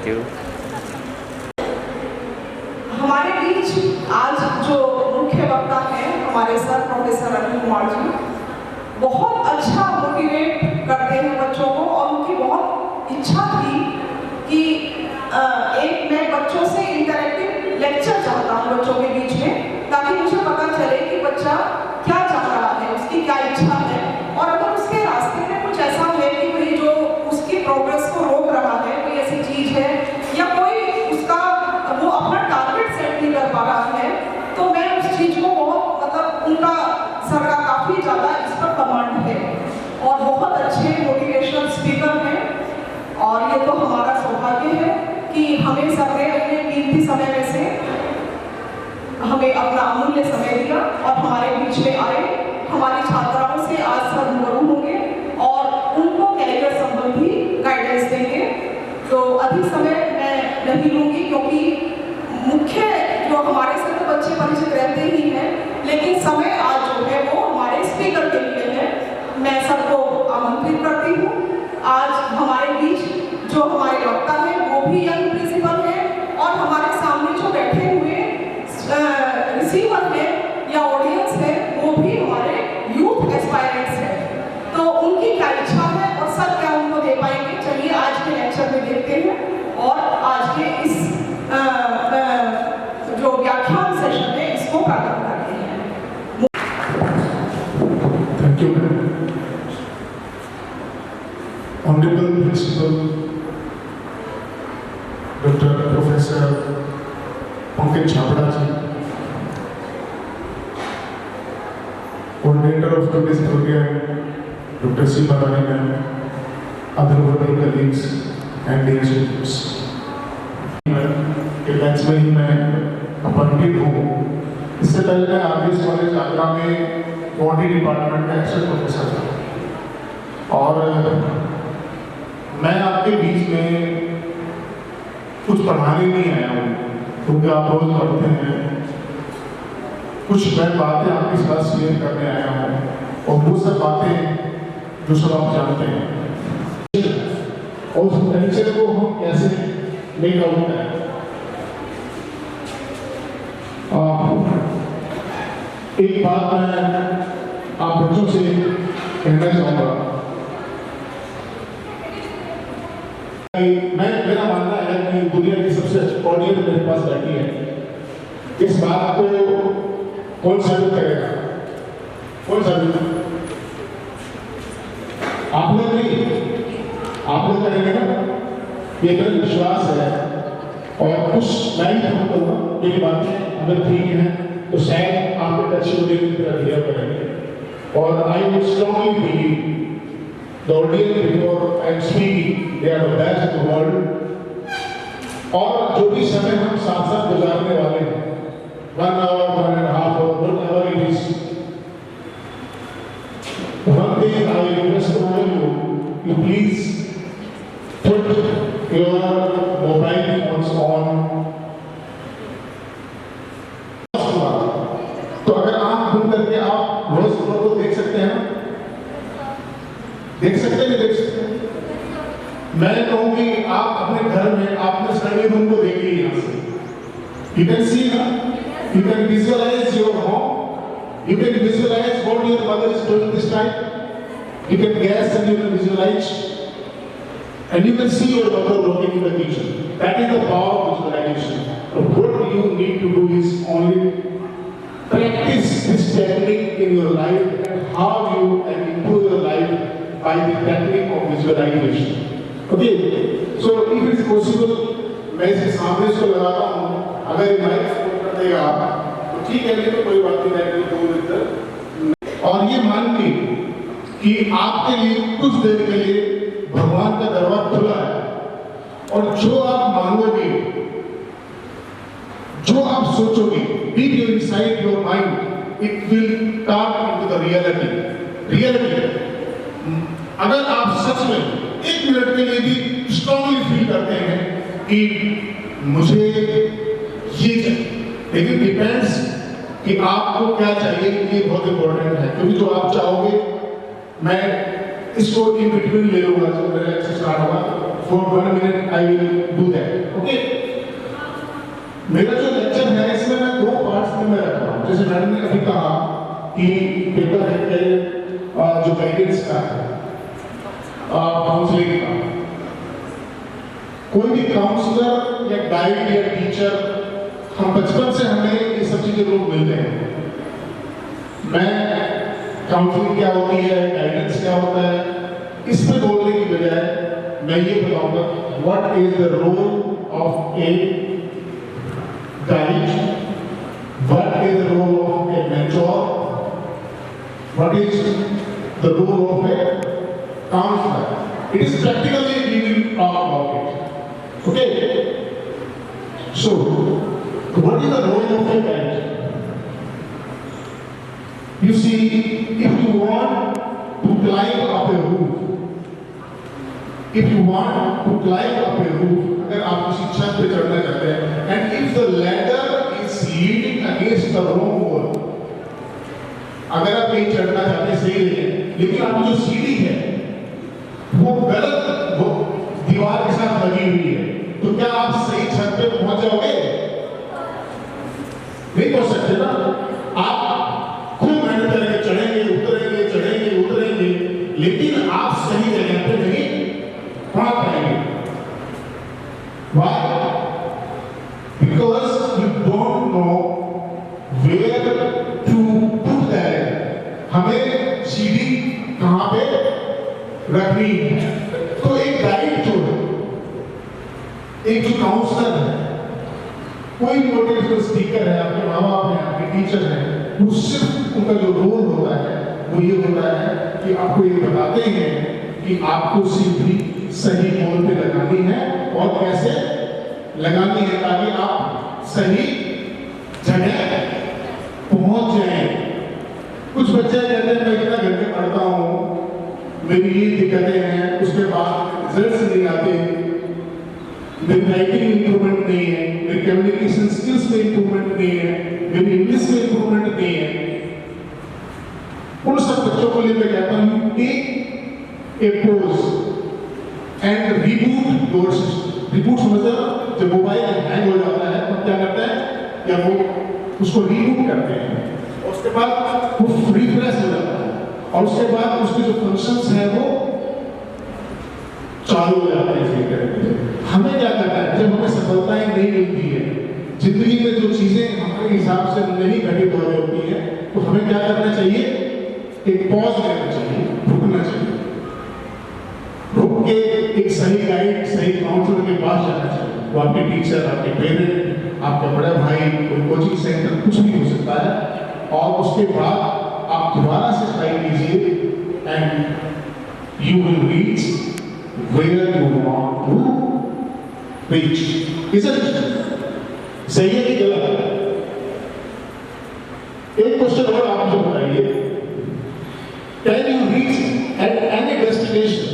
Thank you. हमारे बीच आज जो मुख्य वक्ता हैं हमारे सर प्रोफेसर अनिल कुमार जी, बहुत अच्छा मोटिवेट करते हैं बच्चों को, और उनकी बहुत इच्छा थी कि एक मैं बच्चों से इंटरैक्टिव लेक्चर चाहता हूँ बच्चों के बीच में, ताकि मुझे पता चले कि बच्चा क्या चाह रहा है, उसकी क्या इच्छा है, और अगर उसके रास्ते में कुछ ऐसा है कि कोई जो उसकी प्रोग्रेस को रोक रहा है, कोई ऐसी चीज है या कोई उसका वो अपना टारगेट सेट नहीं कर पा रहा है, तो मैं उस चीज को बहुत उनका सर का काफी ज्यादा इस पर कमांड है, और बहुत अच्छे मोटिवेशनल स्पीकर हैं। और ये तो हमारा सौभाग्य है कि हमें सर ने अपने कीमती समय में से हमें अपना अमूल्य समय दिया और हमारे बीच में आए। हमारी छात्राओं से आज सर रूबरू होंगे और उनको कैरियर संबंधी गाइडेंस देंगे। तो अधिक समय मैं नहीं लूंगी, क्योंकि मुख्य जो हमारे से तो बच्चे परिचित रहते ही हैं, लेकिन समय आज जो है वो हमारे स्पीकर के लिए है। मैं सबको आमंत्रित करती हूँ। आज हमारे बीच जो हमारे वक्ता है वो भी यंग प्रिंसिपल है, और हमारे सामने जो बैठे हुए रिसीवर है या ऑडियंस है वो भी हमारे यूथ एस्पायरेंट्स हैं। तो उनकी क्या इच्छा है और सर क्या उनको दे पाएंगे, चलिए आज के लेक्चर में देखते हैं और आज के इस जो व्याख्यान सेशन है इसको प्रारंभ करते हैं। Thank you honourable principal doctor professor Pankaj Chhabra ji, coordinator of today's program, Dr. C. Madani ma'am, other honorable colleagues and dear students. के बैच में ही मैं अपॉइंटेड हूँ। इससे पहले मैं आरबीएस कॉलेज आगरा में बॉडी डिपार्टमेंट का एक्सेस प्रोफेसर था, और मैं आपके बीच में कुछ पढ़ाने नहीं आया हूँ, क्योंकि आप रोज पढ़ते हैं। कुछ मैं बातें आपके साथ शेयर करने आया हूँ, और वो सब बातें जो सब आप जानते हैं, और उस कल्चर को हम कैसे मेक आउट करें। एक बात मैं आप बच्चों से कहना चाहूँगा, मेरा मानना है कि दुनिया की सबसे अच्छी ऑडियंस मेरे पास बैठी है। इस बात को कौन साबित करेगा? कौन साबित? आप लोग नहीं, आप लोग करेंगे ना? ये मेरा विश्वास है, और कुछ मैं ही कहूँगा मेरी बातें अगर ठीक है तो शायद आपके टच होने की तरह बिहेव करेंगे। और I would strongly believe the audience before I am speaking they are the best in the world. और जो भी समय हम साथ साथ गुजारने वाले हैं, 1 hour, 1.5 hour, whatever it is, one thing I request all you please put your mobile phones on। तो अगर आप बंद करके आप रोज को देख सकते हैं ना, देख सकते हैं, देख सकते हैं। मैं कहूँगी आप अपने घर में आपने स्टडी रूम को देखिए, यहाँ से यू कैन सी ना, you can visualize your home, you can visualize what your mother is doing this time, you can guess and you can visualize, and you can see your mother working in the kitchen. That is the power of visualization. What you need to do is only practice this technique in your life, and how you can improve your life by the technique of visualization. Okay, so if it is possible, मैं इसे सामने से लगाता हूँ, अगर ये mic support देगा तो ठीक है, नहीं तो कोई बात नहीं, दो मिनट। और ये मान के कि आपके लिए कुछ देर के लिए भगवान का दरवाजा खुला है, और जो आप मांगोगे, जो आप सोचोगे, deep inside your mind, it will turn into the reality. अगर आप सच में 1 मिनट के लिए भी स्ट्रांगली फील करते हैं कि मुझे ये चाहिए, लेकिन डिपेंड्स कि आपको क्या चाहिए, ये बहुत इंपॉर्टेंट है। क्योंकि जो आप चाहोगे, मैं इसको इन बिटवीन ले लूंगा, जब मेरा लेक्चर स्टार्ट होगा for 1 minute I will do that. Okay? मेरा जो लेक्चर है इसमें मैं 2 पार्ट्स में रख रहा हूँ। जैसे मैडम ने अभी कहा कि पेपर है जो गाइडेंस का है, काउंसलिंग का, कोई भी काउंसलर या गाइड या टीचर, हम बचपन से हमें ये सब चीजें लोग मिलते हैं। मैं काउंसलिंग क्या होती है, गाइडेंस क्या होता है, इस पे बोलने की बजाय मैं ये बताऊंगा what is the role of a guide, what is the role of a mentor, what is the role of a counsellor. It is practically we will talk about it. Okay, so what is the role of a guide? You see, if you want to climb up a roof, if you want to climb up a roof, अगर आप किसी छत पे चढ़ना चाहते हैं, and if the ladder is leaning against the wrong wall, अगर आप कहीं चढ़ना चाहते हैं सही है, लेकिन आपकी जो सीढ़ी है वो गलत वो दीवार के साथ लगी हुई है, तो क्या आप सही छत पे पहुंच जाओगे? नहीं पहुंच सकते ना। आप चढ़ेंगे उतरेंगे, लेकिन आप सही जगह पे नहीं पहुंच पाएंगे। Why? Because you don't know where to put that. हमें सीढ़ी कहाँ पे रखनी है। तो एक गाइड जो है, एक जो काउंसलर है, कोई मोटिवेशनल स्पीकर है, आपके माँ बाप हैं, आपके टीचर हैं, वो सिर्फ उनका जो रोल होता है वो ये होता है कि आपको ये बताते हैं कि आपको सीढ़ी सही मोड़ पे लगानी है और कैसे लगानी है ताकि आप सही जगह पहुंच जाएं। कुछ बच्चे कहते हैं मैं इतना घंटे पढ़ता हूँ, मेरी ये दिक्कतें हैं, उसके बाद रिजल्ट्स नहीं आते, मेरी राइटिंग इंप्रूवमेंट नहीं है, मेरी कम्युनिकेशन स्किल्स में इंप्रूवमेंट नहीं है, मेरी इंग्लिश में इंप्रूवमेंट नहीं है। उन सब बच्चों को लिए मैं कहता हूँ take a pause and reboot your system. Reboot समझते हो? जब मोबाइल हैंग हो जाता है तो क्या करते हैं, या वो उसको रिबूट करते हैं और उसके बाद वो रिफ्रेश हो जाता है और उसके बाद उसके जो फंक्शंस हैं वो चालू हो जाते हैं। हमें क्या करना है, जब हमें सफलताएं नहीं मिलती है, जिंदगी में जो चीजें हमारे हिसाब से नहीं घटित हो रही होती है, तो हमें क्या करना चाहिए? एक पॉज लेना चाहिए, रुकना चाहिए, रुक के एक सही गाइड, सही काउंसलर के पास जाना चाहिए। वो आपके टीचर, आपके पेरेंट, आपका बड़ा भाई, कोई कोचिंग सेंटर, कुछ भी हो सकता है। और उसके बाद आप दोबारा से ट्राई कीजिए and you will reach where you want to reach. Isn't it? सही है कि गलत है? एक क्वेश्चन और आप मुझे बताइए, can you reach at any destination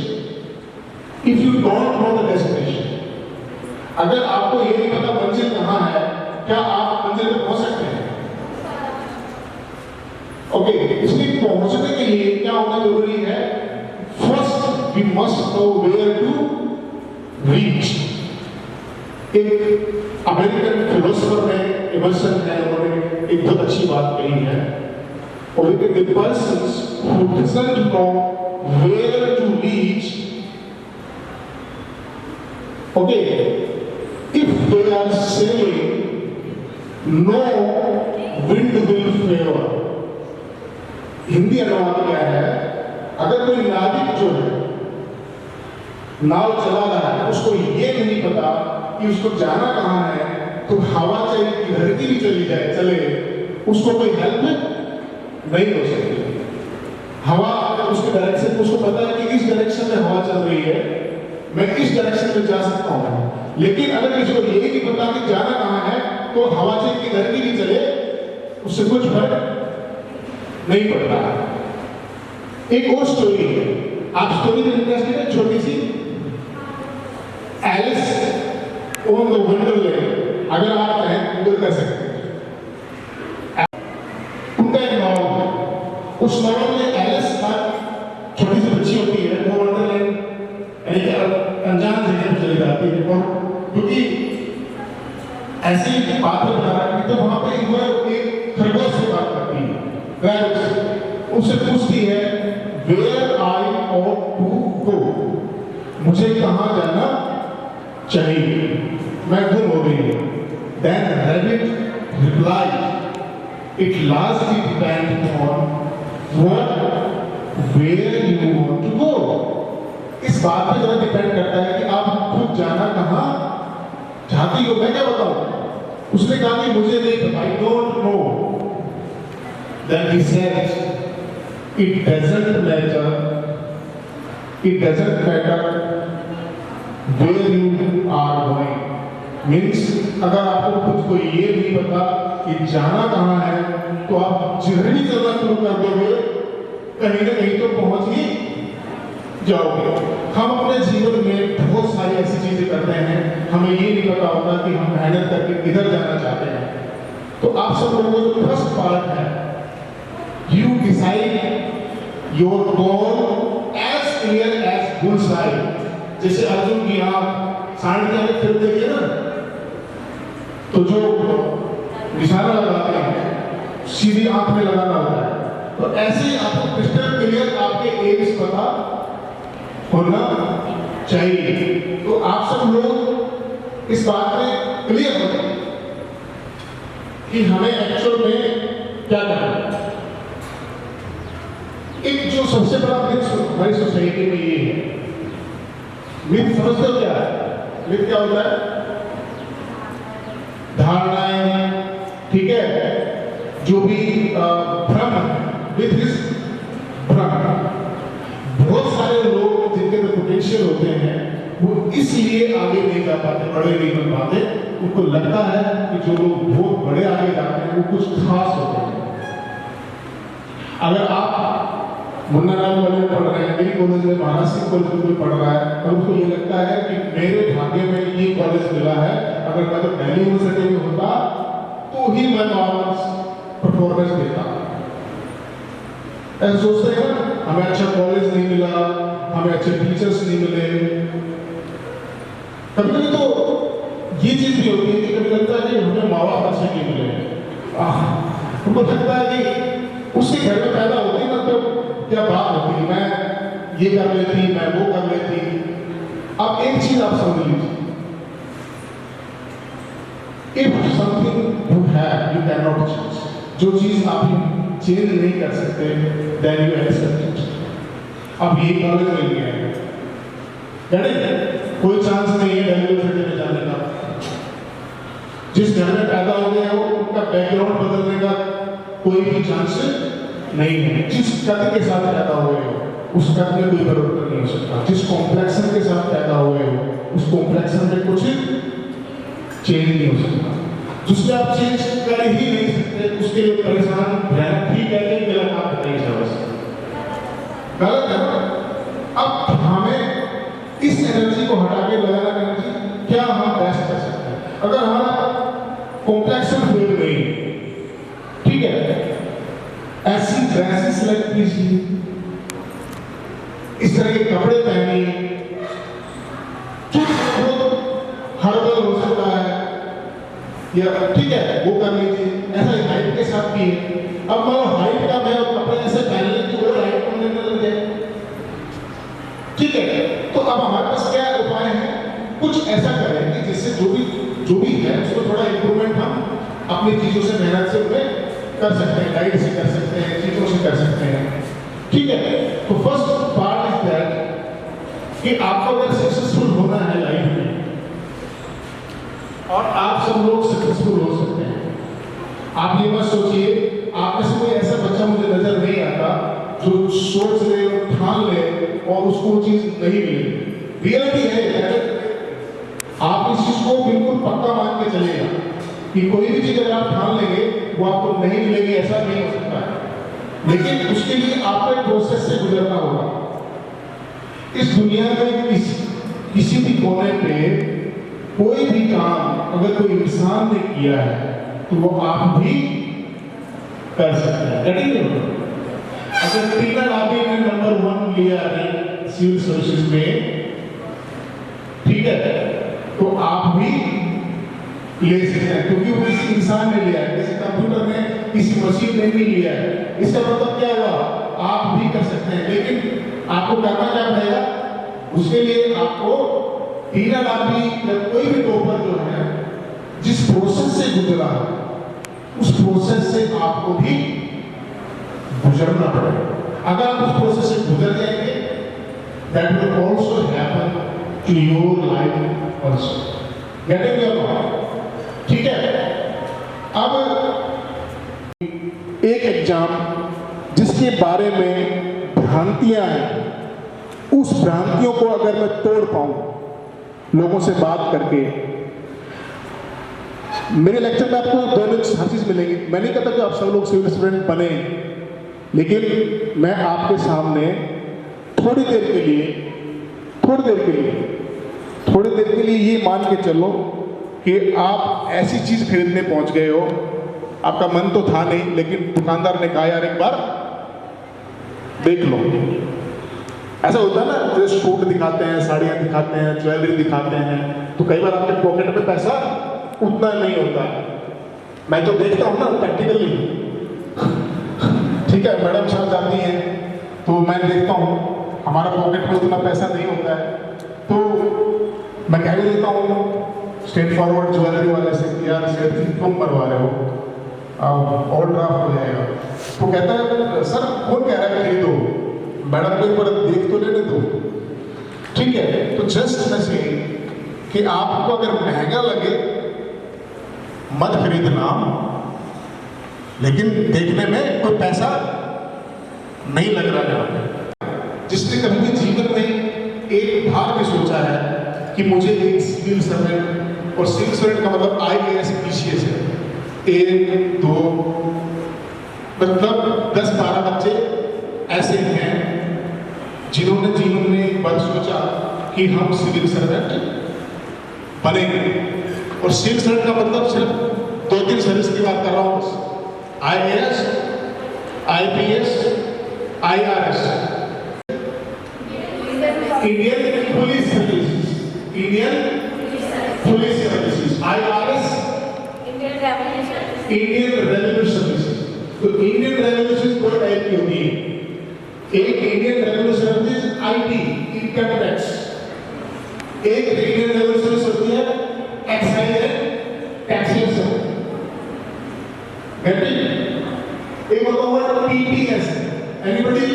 if you don't know the destination? अगर आपको ये नहीं पता मंजिल कहाँ है, क्या आप मंजिल पे पहुंच सकते हैं? ओके, इसलिए पहुंचने के लिए क्या होना जरूरी है? First, we must know where to reach. एक अमेरिकन फिलोसोफर ने, एमर्सन है, उन्होंने एक बहुत अच्छी बात कही है, और the persons who doesn't know where to reach, okay, if they are sailing, no wind will favor. Hindi अनुवाद क्या है? अगर कोई नाविक जो है नाव चला रहा है, उसको ये नहीं पता कि उसको जाना कहाँ है, तो हवा चाहे किधर की भी चली जाए चले, उसको कोई हेल्प नहीं हो सकती। हवा उसके डायरेक्शन, उसको पता है कि इस डायरेक्शन में हवा चल रही है, मैं इस डायरेक्शन में जा सकता हूँ। लेकिन अगर किसी को ये नहीं पता कि जाना कहाँ है, तो हवा चाहे किधर की भी चले, उससे कुछ फर्क नहीं पड़ता। एक और स्टोरी है, आप स्टोरी में इंटरेस्टेड है? छोटी सी एलिस ऑन द वंडरलैंड, अगर आप चाहें गूगल कर सकते हैं। उनका एक नॉवल है, उस नॉवल में एलिस छोटी सी बच्ची होती है, वो वंडरलैंड यानी अनजान जगह ऐसे ही पात्र बना रहा है, तो वहां पे एक खरगोश से बात करती है, रैबिट उससे पूछती है where I ought to go, मुझे कहां जाना चाहिए, मैं गुम हो गई हूं। Then rabbit replied it largely depend on what where you want to go. इस बात पे जरा डिपेंड करता है कि आप खुद जाना कहां चाहती हो, मैं क्या बताऊं। उसने कहा कि मुझे नहीं पता, I don't know. Then he said it doesn't matter where you are going. Means अगर आपको खुद को ये नहीं पता कि जाना कहां है, तो आप जर्नी करना शुरू कर दोगे, कहीं ना कहीं तो पहुंच ही जाओगे। हम अपने जीवन में बहुत सारी ऐसी चीजें करते हैं, हमें ये नहीं पता होता कि हम मेहनत करके किधर जाना चाहते हैं। तो आप सब लोगों को जो फर्स्ट पार्ट है, you decide your goal as clear as bullseye. जैसे अर्जुन की आंख सांड के आगे फिर देखिए ना, तो जो निशाना लगाते हैं सीधी आंख में लगाना होता है, तो ऐसे ही आपको क्रिस्टल क्लियर आपके एम्स पता होना चाहिए। तो आप सब लोग इस बात में क्लियर हो जाए कि हमें एक्चुअल में क्या करना है। एक जो सबसे बड़ा मिथ हमारी सोसाइटी में ये है, मिथ समझते हो क्या है? मिथ क्या होता है? धारणाएं, ठीक है, जो भी भ्रम है, मिथ इज भ्रम। बहुत सारे लोग जिनके अंदर पोटेंशियल होते हैं, वो इसलिए आगे नहीं जा पाते, बड़े नहीं बन पाते। उनको लगता है कि जो लोग बहुत बड़े आगे जाते हैं वो कुछ खास होते हैं। अगर आप मुन्ना लाल वाले में पढ़ रहे हैं, मेरी कॉलेज में महाराष्ट्र कॉलेज में कोई पढ़ रहा है, और उसको ये लगता है कि मेरे भाग्य में ये कॉलेज मिला है, अगर मैं तो दिल्ली यूनिवर्सिटी में होता तो ही मैं परफॉर्मेंस देता। ऐसे सोचते हैं ना, हमें अच्छा कॉलेज नहीं मिला, हमें अच्छे टीचर्स नहीं मिले। कभी कभी तो ये चीज भी होती है कि कभी लगता है कि हमें माँ बाप अच्छे नहीं मिले। हमको लगता है कि उसके घर में पैदा होती ना तो क्या बात होती, मैं ये कर लेती, मैं वो कर लेती। अब एक चीज आप समझ लीजिए, if something you have you can not change, जो चीज आप चेंज नहीं कर सकते, देन यू एक्सेप्ट इट। अब ये कॉलेज मिल गया है, कोई चांस नहीं है दिल्ली यूनिवर्सिटी में जाने का। जिस घर में पैदा हो गए हो उनका बैकग्राउंड बदलने का कोई भी चांस नहीं है। जिस कद के साथ पैदा हुए हो उस कद में कोई परिवर्तन नहीं हो सकता। जिस कॉम्प्लेक्शन के साथ पैदा हुए हो उस कॉम्प्लेक्शन में कुछ चेंज नहीं हो सकता। जिससे आप चेंज कर ही नहीं सकते, उसके लिए परेशान रहना ठीक है कि गलत आप बताइए, बस गलत है ना। अब हमें इस एनर्जी को हटा के लगाना एनर्जी क्या हम बेस्ट कर सकते हैं। अगर हमारा कॉम्प्लेक्शन फेल नहीं, ठीक है, ऐसी ड्रेसेस सेलेक्ट कीजिए, इस तरह के कपड़े पहनिए, हर्बल हो सकता है या ठीक है वो कर लीजिए, ऐसा हाइट के साथ भी है। अब मान हाइट का मैं कपड़े ऐसे पहन लें कि वो हाइट को लेने लग जाए, ठीक है। तो अब हमारे पास क्या उपाय है, कुछ ऐसा करें कि जिससे जो भी है उसको थोड़ा इंप्रूवमेंट हम अपनी चीजों से मेहनत से उन्हें कर सकते हैं, डाइट से कर सकते हैं, चीजों से कर सकते हैं, ठीक है। तो फर्स्ट पार्ट इज दैट कि आपको अगर सक्सेसफुल होना है लाइफ में, और आप सब लोग सक्सेसफुल हो सकते हैं। आप ये मत सोचिए, आप में से कोई ऐसा बच्चा मुझे नजर नहीं आता जो सोच ले और ठान ले और उसको चीज नहीं मिले। रियलिटी है, आप इस चीज को बिल्कुल पक्का मान के चलेगा कि कोई भी चीज अगर आप ठान लेंगे वो आपको नहीं मिलेगी, ऐसा नहीं हो सकता है। लेकिन उसके लिए आपको एक प्रोसेस से गुजरना होगा। इस दुनिया में किसी भी कोने पे कोई भी काम अगर कोई इंसान ने किया है तो वो आप भी कर सकते हैं। अगर ट्रेनर आदमी ने नंबर 1 लिया है सिविल सर्विसेज में, ठीक है, तो आप भी ले सकते हैं, क्योंकि वो किसी इंसान ने लिया है, किसी कंप्यूटर ने, किसी मशीन ने नहीं लिया है। इसका मतलब क्या हुआ, आप भी कर सकते हैं, लेकिन आपको करना क्या पड़ेगा, उसके लिए आपको तीन आदमी या कोई भी टॉपर जो है जिस प्रोसेस से गुजरा है उस प्रोसेस से आपको भी गुजरना पड़ेगा। अगर आप उस प्रोसेस से गुजर जाएंगे, that will also happen to your life also. Getting your point? ठीक है। अब एक एग्जाम जिसके बारे में भ्रांतियां हैं, उस भ्रांतियों को अगर मैं तोड़ पाऊं लोगों से बात करके, मेरे लेक्चर में आपको दोनों हर चीज मिलेगी। मैं नहीं कहता कि आप सब लोग सिविल स्टूडेंट बने, लेकिन मैं आपके सामने थोड़ी देर के लिए ये मान के चलो कि आप ऐसी चीज खरीदने पहुंच गए हो, आपका मन तो था नहीं, लेकिन दुकानदार ने कहा यार एक बार देख लो। ऐसा होता है ना, जैसे सूट दिखाते हैं, साड़ियां दिखाते हैं, ज्वेलरी दिखाते हैं, तो कई बार आपके पॉकेट में पैसा उतना नहीं होता। मैं तो देखता हूं ना प्रैक्टिकली, ठीक है, मैडम साहब जाती हैं तो मैं देखता हूं हमारा पॉकेट में उतना पैसा नहीं होता है, तो मैं कह भी देता हूँ स्ट्रेट फॉरवर्ड ज्वेलरी वाले से, यार सेठ जी क्यों मरवा रहे हो, और ड्राफ्ट हो जाएगा। तो कहता है सर कौन कह रहा है खरीदो, मैडम को एक बार देख तो लेने दो। ठीक है, तो जस्ट मैं से कि आपको अगर महंगा लगे मत खरीदना, लेकिन देखने में कोई पैसा नहीं लग रहा है। जिसने कभी भी जीवन में एक बार भी सोचा है कि मुझे एक सिविल सर्वेंट, और सिविल सर्वेंट का मतलब IAS PCS है, 1 2 मतलब 10-12 बच्चे ऐसे हैं जिन्होंने जीवन में एक बार सोचा कि हम सिविल सर्वेंट बनेंगे। और सिविल सर्वेंट का मतलब सिर्फ 2-3 सर्विस की बात कर रहा हूँ, IAS, IPS, IRS, Indian police services, Indian police services, IRS, Indian revenue services. तो इंडियन रेवेन्यू सर्विस दो टाइप की होती है, एक Indian revenue service IT, income tax, एक इंडियन रेवेन्यू सर्विस होती है एक्साइज एंड टैक्सेशन। एक होता है PPS, एनीबॉडी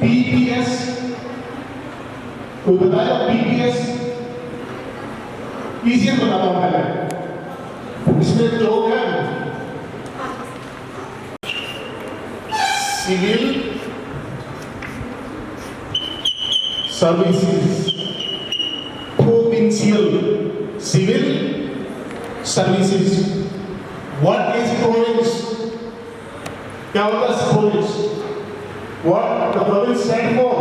PPS, कोई बताया PPS? PCS बताता हूं पहले, इसमें जो है civil services, provincial civil services. What is province? क्या होता है province? What the province stand for?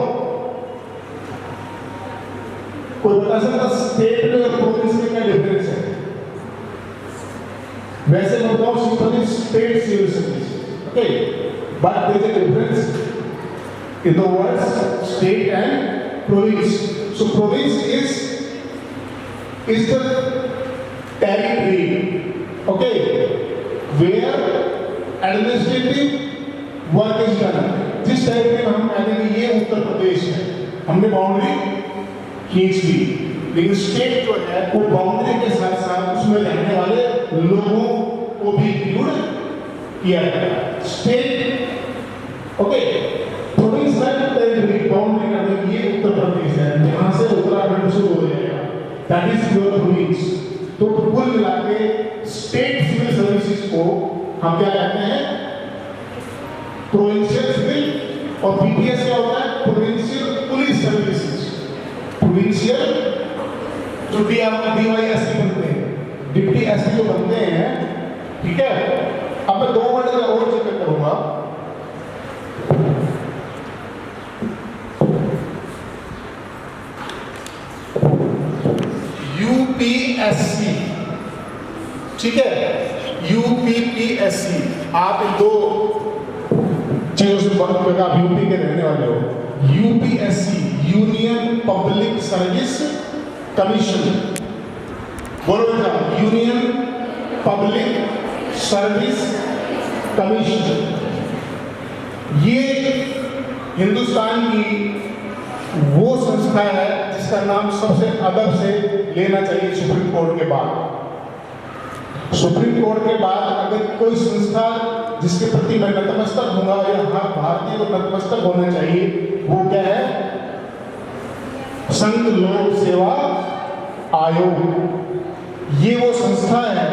कोई बता सकता स्टेट में और प्रोविंस में क्या डिफरेंस है? वैसे मैं बताऊं simply state civil service, okay, but there is a difference in the words state and province. So province is the territory, okay, where administrative work is done. जिस territory में हम कहते हैं कि ये उत्तर प्रदेश है, हमने बाउंड्री खींच ली, लेकिन स्टेट जो है वो बाउंड्री के साथ साथ उसमें रहने वाले लोगों को भी इंक्लूड किया गया। स्टेट, ओके, प्रोविंस का टेरिटरी बाउंड्री का ये उत्तर प्रदेश है, यहाँ से उत्तराखंड शुरू हो जाएगा, दैट इज योर प्रोविंस। तो कुल मिला के स्टेट सिविल सर्विसेज को हम क्या कहते हैं? Provincial civil. और PPS क्या होता है? Provincial police services. प्रोविंशियल जो DYSP बनते हैं, डिप्टी SP जो बनते हैं, ठीक है। अब मैं 2 वर्ड का और जिक्र करूंगा। UPSC, ठीक है, UPPSC। आप इन 2 चीजों से आप यूपी के रहने वाले हो। UPSC, union public service commission, बोलो बेटा, यूनियन पब्लिक सर्विस कमीशन। ये हिंदुस्तान की वो संस्था है जिसका नाम सबसे अदब से लेना चाहिए सुप्रीम कोर्ट के बाद। सुप्रीम कोर्ट के बाद अगर कोई संस्था जिसके प्रति मैं नतमस्तक होगा या हर भारतीय को नतमस्तक होना चाहिए, वो क्या है? संघ लोक सेवा आयोग। ये वो संस्था है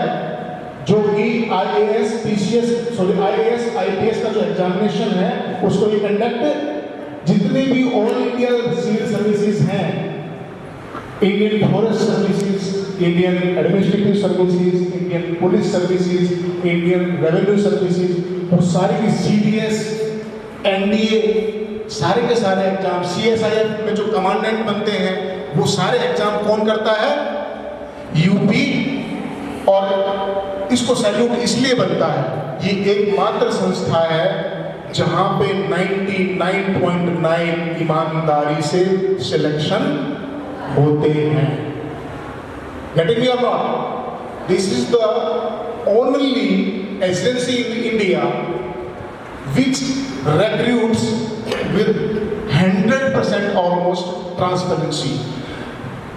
जो कि IAS, IPS का जो एग्जामिनेशन है उसको ये कंडक्ट, जितने भी ऑल इंडिया सिविल सर्विसेज हैं, Indian forest services, Indian administrative services, Indian police services, Indian revenue services, वो सारी की CDS, NDA, सारे के सारे एग्जाम, CSIF में जो कमांडेंट बनते हैं वो सारे एग्जाम कौन करता है? यूपी। और इसको सैल्यूट इसलिए बनता है, ये एकमात्र संस्था है जहां पे 99.9 ईमानदारी से सिलेक्शन होते हैं। Getting me or not? This is the only agency in India which recruits with 100% almost transparency.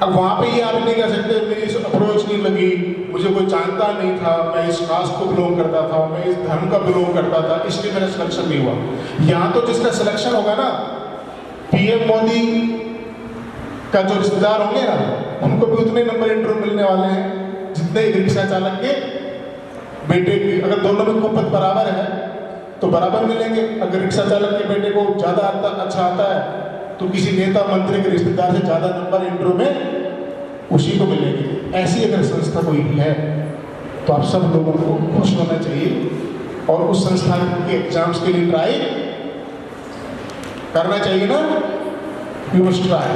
अब वहाँ पे ये आप नहीं कह सकते मेरी अप्रोच नहीं लगी, मुझे कोई जानता नहीं था, मैं इस कास्ट को बिलोंग करता था, मैं इस धर्म का बिलोंग करता था, इसलिए मेरा सिलेक्शन नहीं हुआ। यहाँ तो जिसका सिलेक्शन होगा ना, PM मोदी का जो रिश्तेदार होंगे ना, उनको भी उतने नंबर इंटरव्यू मिलने वाले हैं जितने रिक्शा चालक के बेटे की। अगर दोनों में कुपत बराबर है तो बराबर मिलेंगे। अगर रिक्शा चालक के बेटे को ज़्यादा अच्छा आता है तो किसी नेता मंत्री के रिश्तेदार से ज़्यादा नंबर इंटरव्यू में उसी को मिलेंगे। ऐसी अगर संस्था कोई है तो आप सब लोगों को खुश होना चाहिए और उस संस्था के एग्जाम्स के लिए ट्राई करना चाहिए ना। You must try.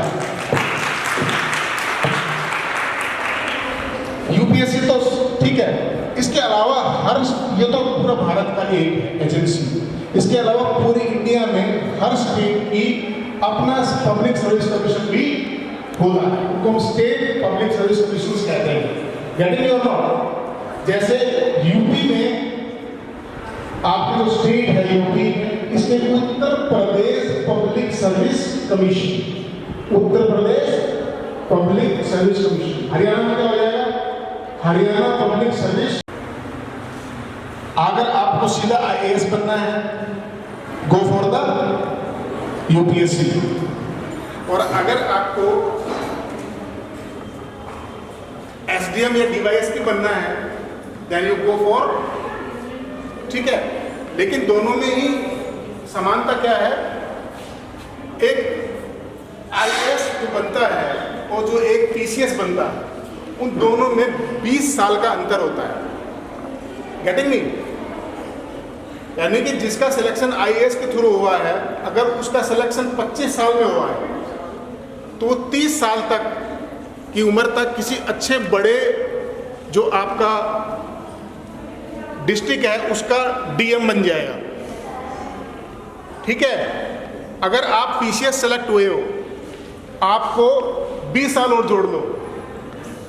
UPSC तो ठीक है, इसके अलावा ये तो पूरा भारत का एक एजेंसी, इसके अलावा पूरे इंडिया में हर स्टेट की अपना पब्लिक सर्विस कमीशन भी होगा, उनको हम स्टेट पब्लिक सर्विस कमीशन कहते हैं। गेटिंग और नॉट, जैसे यूपी में आपकी जो स्टेट है यूपी, इसमें Uttar Pradesh public service commission, Uttar Pradesh public service commission. Haryana में क्या हो जाएगा? Haryana public service. अगर आपको सीधा IAS बनना है, गो फॉर द UPSC। और अगर आपको SDM या DYSP बनना है, देन यू गो फॉर, ठीक है। लेकिन दोनों में ही समानता क्या है? एक IAS जो बनता है और जो एक PCS बनता है, उन दोनों में 20 साल का अंतर होता है। Getting me? यानी कि जिसका सिलेक्शन IAS के थ्रू हुआ है, अगर उसका सिलेक्शन 25 साल में हुआ है तो 30 साल तक की उम्र तक किसी अच्छे बड़े जो आपका डिस्ट्रिक्ट है उसका DM बन जाएगा, ठीक है। अगर आप PCS सेलेक्ट हुए हो, आपको 20 साल और जोड़ लो,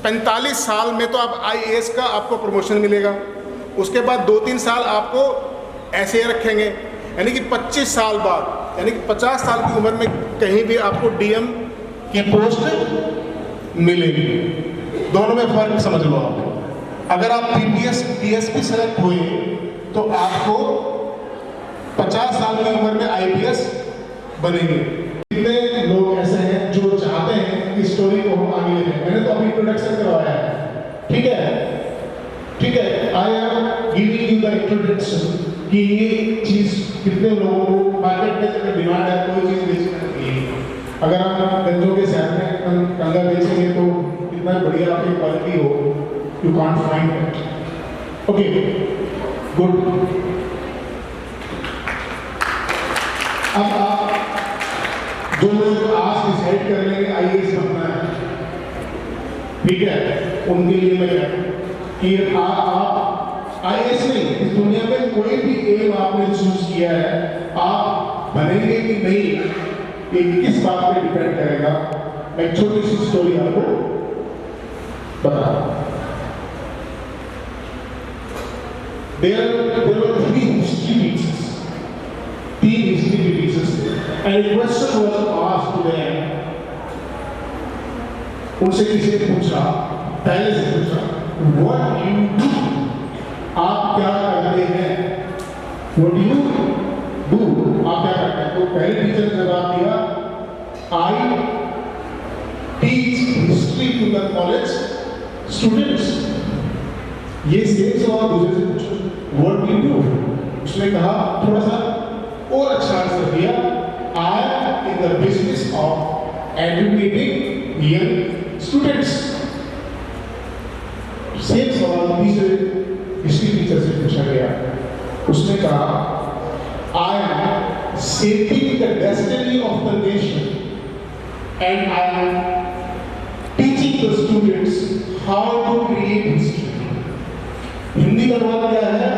45 साल में तो आप IAS का आपको प्रमोशन मिलेगा। उसके बाद 2-3 साल आपको ऐसे रखेंगे, यानी कि 25 साल बाद, यानी कि 50 साल की उम्र में कहीं भी आपको DM की पोस्ट मिलेगी। दोनों में फर्क समझ लो आप। अगर आप PPS DSP सेलेक्ट हुए तो आपको 50 साल की उम्र में IPS बनेंगे। कितने लोग ऐसे हैं जो चाहते हैं कि स्टोरी को हम आगे ले जाएं? मैंने तो अभी इंट्रोडक्शन करवाया है, ठीक है, ठीक है। I am giving you the introduction कि ये चीज़ कितने लोगों को मार्केट में जब डिमांड है, कोई चीज़ बेचना चाहिए। अगर आप गंजों के शहर में कंगा बेचेंगे तो कितना बढ़िया आपकी क्वालिटी हो, you can't find it. Okay, good. अब आप जो लोग आज डिसाइड कर लेंगे IAS बनना है, ठीक है, उनके लिए मैं कहता हूँ कि आप IAS नहीं, इस दुनिया में कोई भी एम आपने चूज किया है, आप बनेंगे कि नहीं, ये किस बात पे डिपेंड करेगा। मैं एक छोटी सी स्टोरी आपको बता रहा हूं। there were 3 history teachers. 3 history teachers. And a question was asked to them. उनसे किसी ने पूछा, पहले से पूछा, what you do? आप क्या करते हैं? What do you do? आप क्या करते हैं? तो पहले टीचर ने जवाब दिया, I teach history to the college students. ये सेम सवाल दूसरे से पूछो, what do you do? उसने कहा थोड़ा सा और अच्छा आंसर दिया, I am in the business of educating young students. Same सवाल तीसरे हिस्ट्री टीचर से पूछा गया, उसने कहा I am shaping the destiny of the nation and I am teaching the students how to create history. Hindi का मतलब क्या है?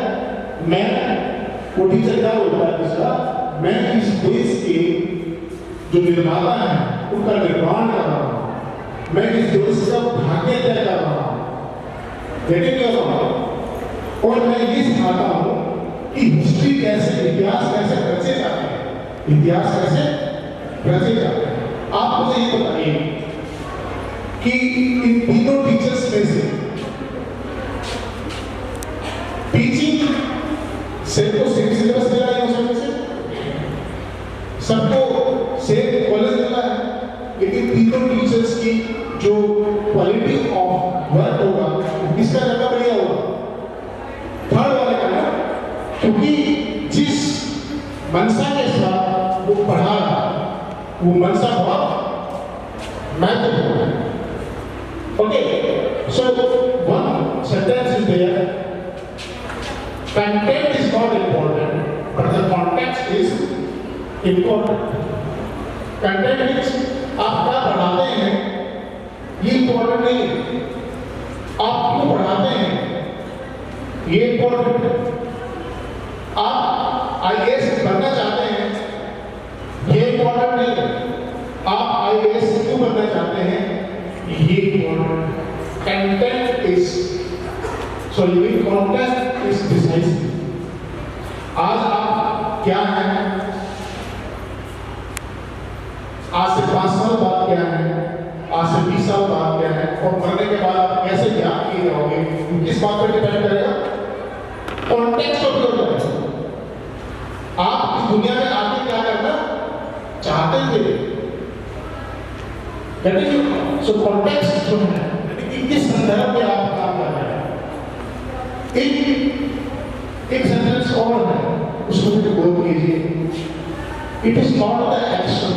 मैं वो टीचर क्या बोलता है दूसरा, मैं इस देश के जो निर्माता हैं उनका निर्माण कर रहा हूँ, मैं इस देश का भाग्य तय कर रहा हूँ, और मैं ये सिखाता हूँ कि हिस्ट्री कैसे, इतिहास कैसे रचे जाते हैं, इतिहास कैसे रचे जाते हैं। आप मुझे ये बताइए कि इन तीनों टीचर्स में से टीचिंग सबको सेम सिलेबस मिला है, सबको सेम कॉलेज मिला है, लेकिन तीनों टीचर्स की जो क्वालिटी ऑफ वर्क होगा किसका ज्यादा बढ़िया होगा? थर्ड वाले का ना, क्योंकि जिस मनसा के साथ वो पढ़ा रहा वो मनसा बहुत महत्वपूर्ण है। Okay, so one sentence is there, content is not important, but the context is important. Content means आप क्या पढ़ाते हैं ये important नहीं है, आप क्यों पढ़ाते हैं ये important है, आप IAS बनना चाहते हैं ये important नहीं है, आप IAS क्यों बनना चाहते हैं ये important। Content is content is decisive। आज आप क्या हैं, आज से 5 साल बाद क्या है, आज से 20 साल बाद क्या है, और मरने के बाद आप कैसे ज्ञान किए जाओगे, किस बात पर डिपेंड करेगा? Context of your life. आप इस दुनिया में आके क्या करना चाहते थे, सो कॉन्टेक्स्ट जो है किस संदर्भ में आप काम कर रहे हैं। एक सेंटेंस और है, उसको मुझे बोल कीजिए, it is not the action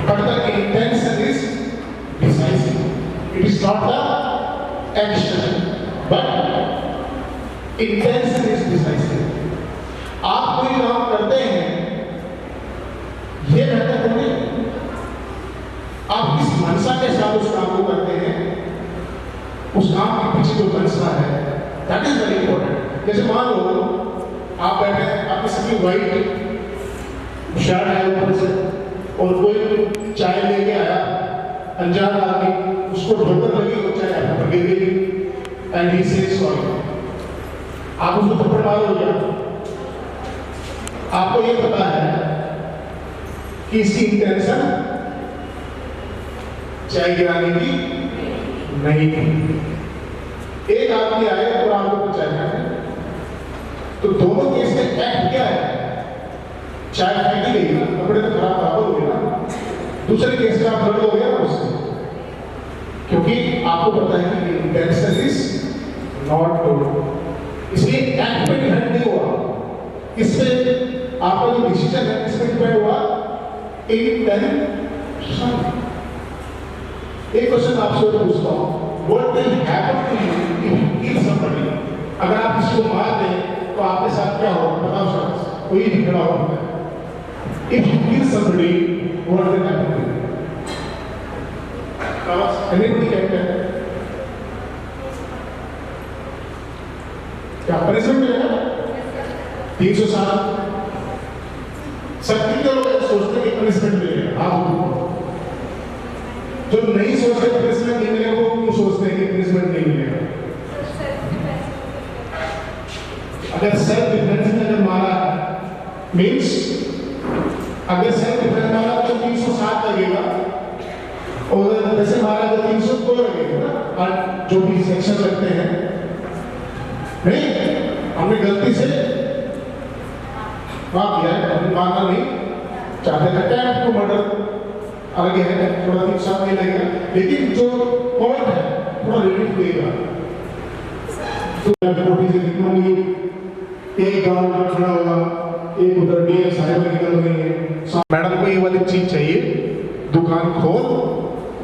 but the intention is decisive. It is not the action but intention is decisive। आप कोई काम करते हैं ये महत्वपूर्ण नहीं, आप किस मनसा के साथ उस काम को करते हैं, उस काम के पीछे जो मनसा है that is very important। जैसे मान लो आप बैठे हैं, आपकी सबकी व्हाइट शर्ट है ऊपर से, और कोई चाय लेके आया अनजान आदमी, उसको ठोकर लगी और चाय आपको गिर गई एंड ही सेज सॉरी, आप उसको थप्पड़ मारोगे। आपको ये पता है कि इसकी इंटेंशन चाय गिराने की नहीं थी। एक आदमी आए और आपको चाय है, तो दोनों केस में एक्ट क्या है? चाय फेंकी गई ना, कपड़े तो खराब हो गए ना, दूसरे केस में आप हर्ट हो गया ना उससे, क्योंकि आपको पता है कि इंटेंशन इज नॉट गुड, इसलिए एक्ट पे डिपेंड नहीं हुआ, इससे आपका जो डिसीजन है इसमें डिपेंड हुआ इंटेंशन। एक क्वेश्चन आपसे पूछता हूँ, what will happen to you if you kill somebody? अगर आप इसको मार दें तो आपके साथ क्या होगा बताओ शायद, कोई नहीं खड़ा होगा। If you kill somebody, what will happen to you? Anybody can tell? क्या पनिशमेंट मिलेगा? 307। सब कितने लोग सोचते हैं कि पनिशमेंट मिलेगा? हाँ, जो नहीं सोचते पनिशमेंट नहीं मिलेगा वो क्यों सोचते हैं कि पनिशमेंट नहीं मिलेगा? अगर सेल्फ डिफेंस में अगर मारा मीन्स अगर सेल्फ डिफेंस मारा तो 307 लगेगा और वैसे मारा तो 302 लगेगा ना, और जो भी सेक्शन लगते हैं। नहीं, हमने गलती से मार दिया है, हमने मारना नहीं चाहते थे, अटैम्प्ट टू मर्डर आगे है, थोड़ा 307 नहीं लगेगा, लेकिन जो पॉइंट है थोड़ा रिलीफ देगा। तो कोठी से निकलूंगी, एक गांव में खड़ा होगा, एक उधर डीएम साहब निकल रही है, मैडम को ये वाली चीज चाहिए, दुकान खोल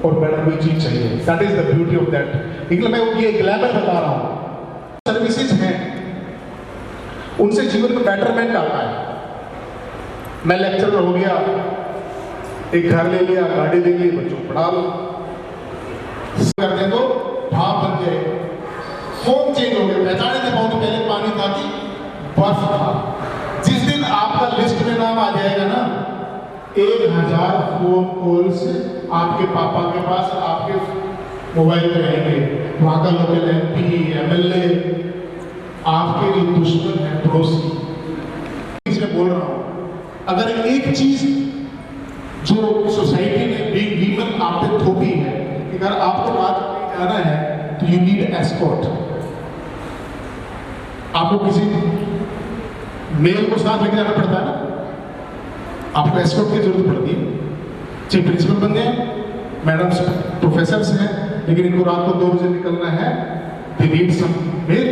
और मैडम को ये चीज चाहिए। That is the beauty of that. इसलिए मैं ये ग्लैमर बता रहा हूँ। सर्विसेज हैं, उनसे जीवन में बेटरमेंट आता है। मैं लेक्चरर हो गया, एक घर ले लिया, गाड़ी ले ली, बच्चों को पढ़ा लो, कर दे तो भाप बन जाए, फोन चेंज हो गया, पहचाने थे बहुत पहले पानी था कि बर्फ था। जिस दिन आपका लिस्ट में नाम आ जाएगा ना, 1000 फोन कॉल्स आपके पापा के पास आपके मोबाइल पे रहेंगे। वहां का लोकल एमपी एमएलए आपके जो दुश्मन है पड़ोसी, इसमें बोल रहा हूं, अगर एक चीज जो सोसाइटी ने बिग वीमन आप पे थोपी है कि अगर आपको रात में जाना है तो यू नीड एस्कॉर्ट। आपको किसी मेल को साथ लेके जाना पड़ता है ना, आपको एस्कॉर्ट की जरूरत पड़ती है। चाहे प्रिंसिपल बन गए, मैडम प्रोफेसर हैं, लेकिन इनको रात को 2 बजे निकलना है, दे नीड सम मेल।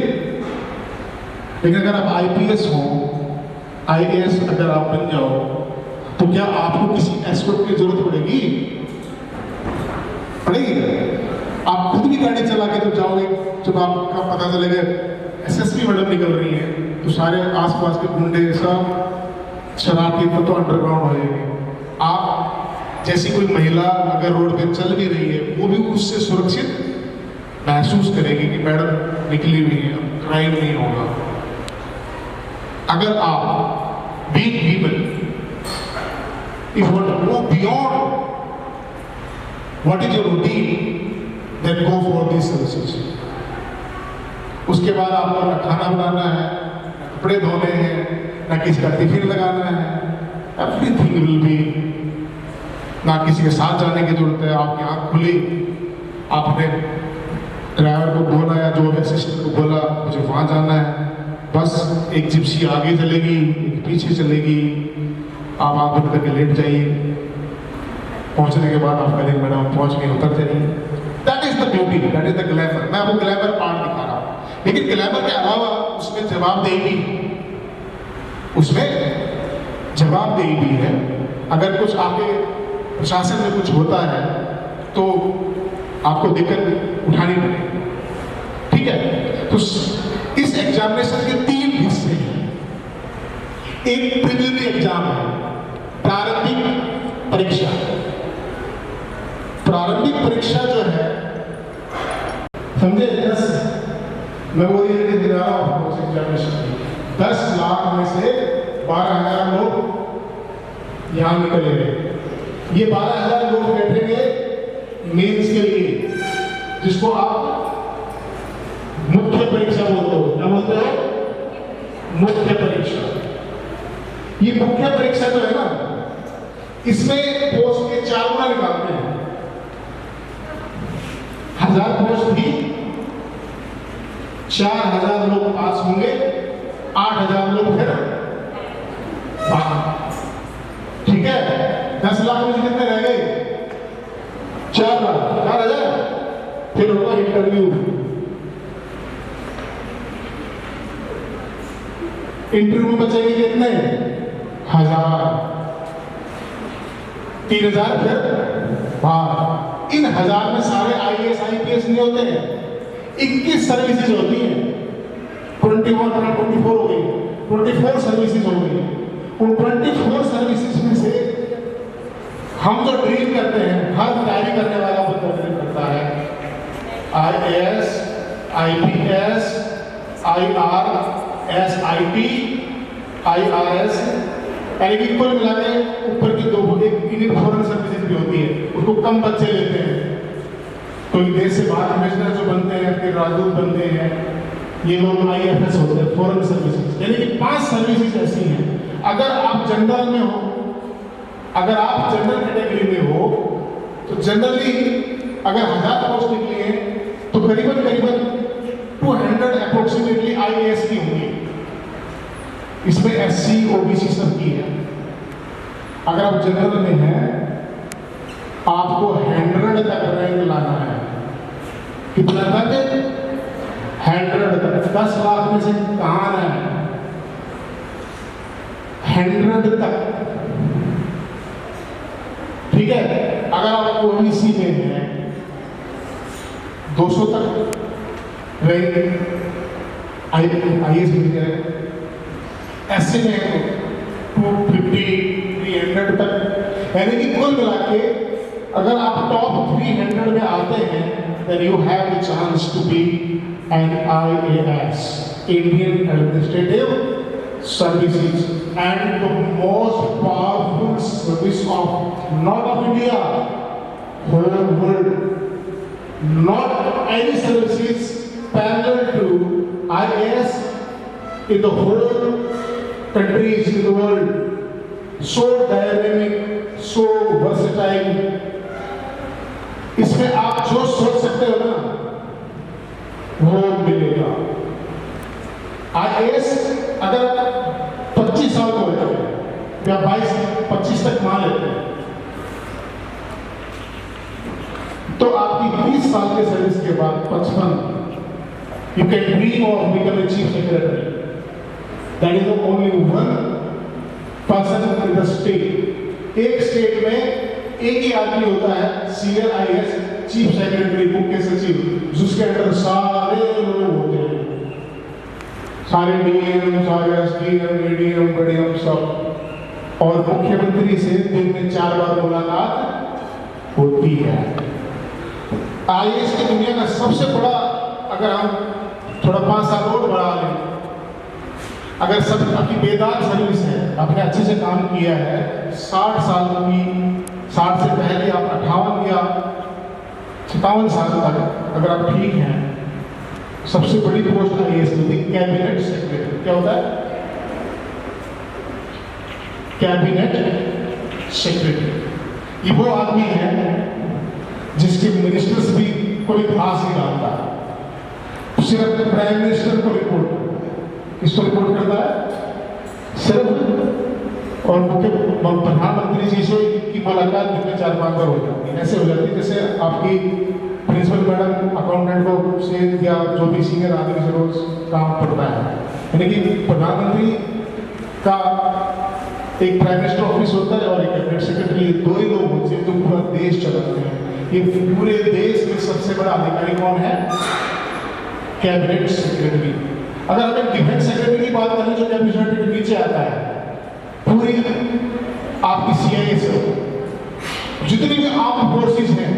लेकिन अगर आप आईपीएस हो, आईएएस अगर आप बन जाओ, तो क्या आपको किसी एस्कॉर्ट की जरूरत पड़ेगी? पड़ेगी। आप खुद भी गाड़ी चला के जब जाओगे, जब आपका पता चलेगा एसएसपी मैडम निकल रही है, तो सारे आसपास के गुंडे सब शराब की तो अंडरग्राउंड हो जाएंगे। आप जैसी कोई महिला अगर रोड पे चल भी रही है, वो भी उससे सुरक्षित महसूस करेगी कि मैडम निकली हुई है, क्राइम नहीं होगा। अगर आप being human if you want to go beyond what is your routine, then go for these services. उसके बाद आपको ना खाना बनाना है, ना कपड़े धोने हैं, ना किसी का टिफिन लगाना है, everything will be, ना किसी के साथ जाने की जरूरत है। आपकी आँख खुली, आपने ड्राइवर को बोला या जो असिस्टेंट को बोला मुझे वहाँ जाना है, बस एक जिप्सी आगे चलेगी, एक पीछे चलेगी, आप आँख बंद करके लेट जाइए, पहुँचने के बाद आप कहेंगे मैडम पहुँच गए, उतर जाइए। That is the beauty, that is the glamour. मैं आपको ग्लैमर पार्ट दिखा रहा हूँ, लेकिन ग्लैमर के अलावा उसमें जवाबदेही भी है। अगर कुछ आपके प्रशासन में कुछ होता है तो आपको दिक्कत उठानी पड़ेगी, ठीक है? तो इस एग्जामिनेशन के 3 हिस्से हैं। एक प्रिलिमिनरी एग्जाम है, प्रारंभिक परीक्षा। प्रारंभिक परीक्षा जो है, समझे, 10 लाख में से 12,000 लोग यहाँ निकलेंगे। ये 12,000 लोग बैठेंगे मेंस के लिए, जिसको आप मुख्य परीक्षा बोलते हो। क्या बोलते हो? मुख्य परीक्षा। ये मुख्य परीक्षा जो है ना, इसमें पोस्ट के 4 गुना निकालते हैं। 1000 पोस्ट थी, 4000 लोग पास होंगे, 8000 लोग फिर बाहर, ठीक है? 10 लाख में से कितने रह गए? 4 लाख, 4000। फिर होगा इंटरव्यू। इंटरव्यू में बचेंगे कितने? 1000, 3000 फिर बाहर। इन 1000 में सारे आईएएस आईपीएस नहीं होते हैं, 21 सर्विसेज होती हैं। 24 हो गई, 24 सर्विसेज हो गई। उन 24 सर्विसेज में से हम जो ड्रील करते हैं, हर तैयारी करने वाला बंदा ड्रील करता है। IAS, IPS, IR, SIT, IRS, यानी कि कुल मिला के ऊपर की 2 इंडियन फॉरेन सर्विसेज भी होती है, उसको कम बच्चे लेते हैं। कोई देश से बाहर एम्बेसडर जो बनते हैं, फिर राजदूत बनते हैं, ये लोग IFS होते हैं, फॉरेन सर्विसेज, यानी कि 5 सर्विसेज ऐसी हैं। अगर आप जनरल में हो, अगर आप जनरल कैटेगरी में हो, तो जनरली अगर 1000 पोस्ट निकली है तो करीबन 200 अप्रोक्सीमेटली IAS की होंगी। इसमें SC OBC सब की है। अगर आप जनरल में हैं, आपको 100 तक रैंक लाना है। कितना तक? 100 तक। 10 लाख में से कहाँ है? 100 तक। ठीक है। अगर आप OBC में हैं, 200 तक रैंक IAS मिल जाएगा। ऐसे में 250 300 तक, यानी कि कुल मिला के अगर आप टॉप 300 में आते हैं, then you have the chance to be an IAS, Indian Administrative Services, and the most powerful service of not of India, whole world. Not any services parallel to IAS in the whole countries in the world, so dynamic, so versatile. इसमें आप जो सोच सकते हो ना, वो मिलेगा। IAS अगर 25 साल को है या 22-25 तक मान लेते हैं, तो आपकी 20 साल के सर्विस के बाद 55 you can dream of becoming chief secretary. That is the only one person in the state. एक स्टेट में एक ही आदमी होता है सीनियर IAS चीफ सेक्रेटरी, मुख्य सचिव, जिसके अंदर सारे लोग होते हैं, सारे DM, सारे SDM, ADM, BDM सब, और मुख्यमंत्री से दिन में 4 बार मुलाकात होती है। IAS की दुनिया का सबसे बड़ा, अगर हम थोड़ा 5 साल और बढ़ा लें, अगर सब आपकी बेदाग सर्विस है, आपने अच्छे से काम किया है, 60 साल की, 60 से पहले आप 58 या 57 साल तक अगर आप ठीक हैं, सबसे बड़ी पोस्ट IAS होती है कैबिनेट सेक्रेटरी। क्या होता है? Cabinet secretary. ये वो आदमी है जिसके मिनिस्टर्स भी कोई खास नहीं डालता, सिर्फ प्राइम मिनिस्टर को रिपोर्ट, किसको रिपोर्ट करता है? सिर्फ और मुख्य प्रधानमंत्री जी से की मुलाकात दिन में 4-5 बार हो जाती है। ऐसे हो जाती है जैसे आपकी प्रिंसिपल मैडम अकाउंटेंट को से या जो भी सीनियर आदमी से रोज काम पड़ता है। यानी कि प्रधानमंत्री का एक प्राइम मिनिस्टर ऑफिस होता है और एक कैबिनेट सेक्रेटरी, 2 ही लोग होते हैं जो पूरा देश चलाते हैं। ये पूरे देश में सबसे बड़ा अधिकारी कौन है? Cabinet secretary. अगर हमें डिफेंस सेक्रेटरी की बात करें जो कैबिनेट सेक्रेटरी के नीचे आता है, पूरी आपकी CIA से हो, जितनी भी आर्म फोर्सेस हैं,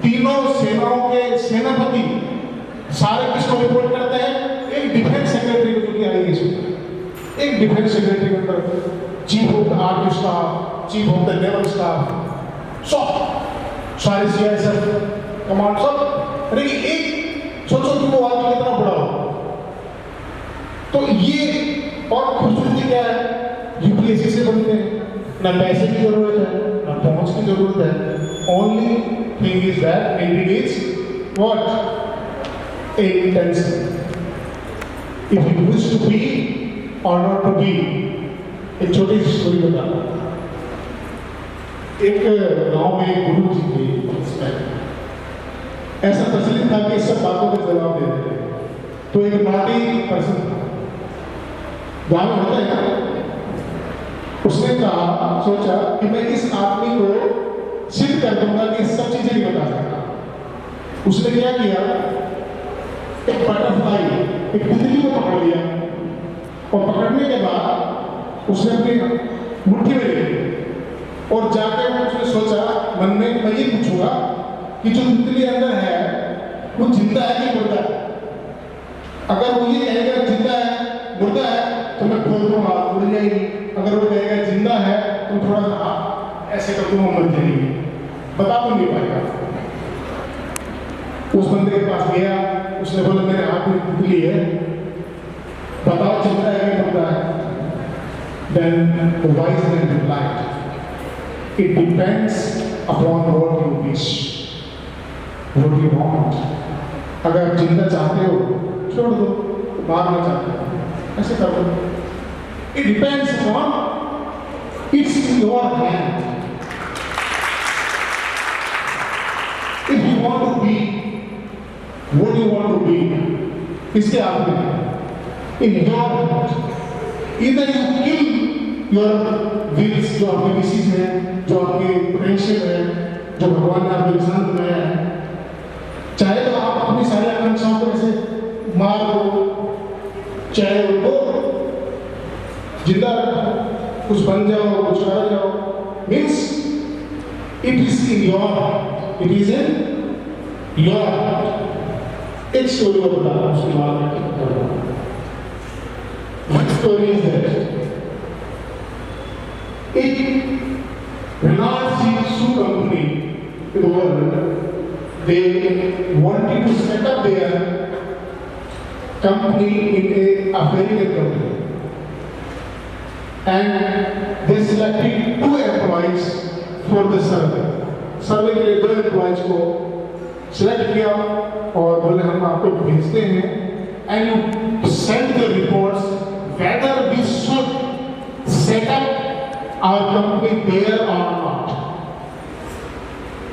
तीनों सेनाओं के सेनापति सारे किसको रिपोर्ट करते हैं? एक डिफेंस सेक्रेटरी को, जो कि IAS होता है। एक डिफेंस सेक्रेटरी के अंदर chief of the army staff, chief of the naval staff, सब सारे CISF कमांड सब, यानी कि एक सोचो कि वो आदमी कितना बड़ा हो। तो ये और खूबसूरती क्या है? UPSC से बनते हैं, ना पैसे की जरूरत है, ना पहुंच की जरूरत है। Only thing is that it needs what? Intention. If you wish to be or not to be. एक छोटी सी स्टोरी बताता हूँ। एक गांव में एक गुरु जी थे, ऐसा प्रचलित था कि सब बातों का जवाब देते थे। तो एक नॉटी पर्सन था, गांव में होता है ना, उसने कहा, सोचा कि मैं इस आदमी को सिद्ध कर दूंगा कि सब चीजें नहीं बता सकता। उसने क्या किया? एक बटरफ्लाई, एक तितली को पकड़ लिया, और पकड़ने के बाद उसने अपनी मुट्ठी में ले ली, और जाकर उसने सोचा मन में, मैं ये पूछूंगा कि जो तितली अंदर है वो जिंदा है कि मुर्दा है? अगर वो ये कहेगा जिंदा है, मुर्दा है, तो मैं खोल दूंगा, उड़ जाएगी। अगर वो कहेगा जिंदा है तो थोड़ा सा ऐसे कर दूंगा, मर जाएगी। बता तो नहीं पाएगा। उस बंदे के पास गया, उसने बोला मेरे हाथ में तितली है, बताओ चिंता है कि होता है? Then the wise man replied, it depends upon what you wish, what you want. अगर आप चिंता चाहते हो छोड़ दो, बाद में चाहते हो ऐसे कर दो. It depends upon, it's in your hand. If you want to be, what do you want to be? इसके हाथ में है. In your hand. Either you kill your wills, जो आपके विशेष है, जो आपके पोटेंशियल है, जो भगवान ने आपके इंसान बनाया है, चाहे तो आप अपनी सारी आकांक्षाओं को ऐसे मार दो, चाहे उनको जिंदा रखो, कुछ बन जाओ, कुछ कर जाओ. Means it is in your hand. It is in your hand. एक स्टोरी को बता रहा हूँ, उसके बाद में क्या कर रहा हूँ. One story is that a renowned shoe company in the world, they wanted to set up their company in a African country, and they selected 2 employees for the survey. सर्वे के लिए 2 employees को select किया और बोले हम आपको भेजते हैं, and you send the reports whether we should set up our company there or not.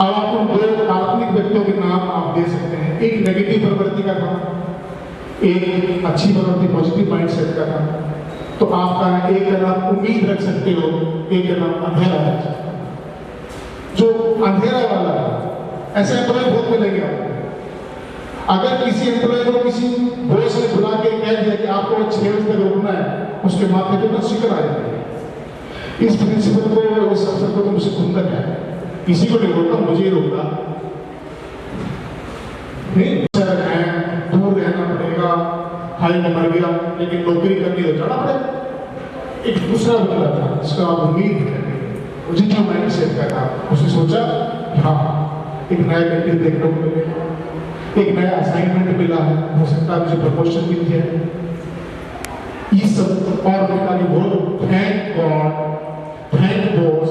अब आपको 2 काल्पनिक व्यक्तियों के नाम आप दे सकते हैं. एक नेगेटिव प्रवृत्ति का था, एक अच्छी प्रवृत्ति पॉजिटिव माइंडसेट का था. तो आपका एक का नाम उम्मीद रख सकते हो, एक का नाम अंधेरा रख सकते हो. जो अंधेरा वाला है, ऐसे एम्प्लॉय बहुत मिलेंगे आपको. अगर किसी एम्प्लॉय को किसी बॉस ने बुला के कह दिया कि आपको 6 बजे तक रुकना है, उसके माथे पे ना शिकन आ जाती है. इस प्रिंसिपल को, इस अफसर को मुझसे खुंदक है, किसी को नहीं रोकता, मुझे ही रोकता. नहीं सर, है दूर रहना पड़ेगा, हाई में मर गया, लेकिन नौकरी करनी तो जाना पड़ेगा. एक दूसरा बंदा था जिसका आप उम्मीद करेंगे, जितना माइंड सेट का था, उसने सोचा हाँ एक नया कंटेंट देखने को मिलेगा, एक नया असाइनमेंट मिला है, हो सकता है मुझे प्रमोशन मिल जाए. ये सब और निकाली बोल, thank God, thank boss,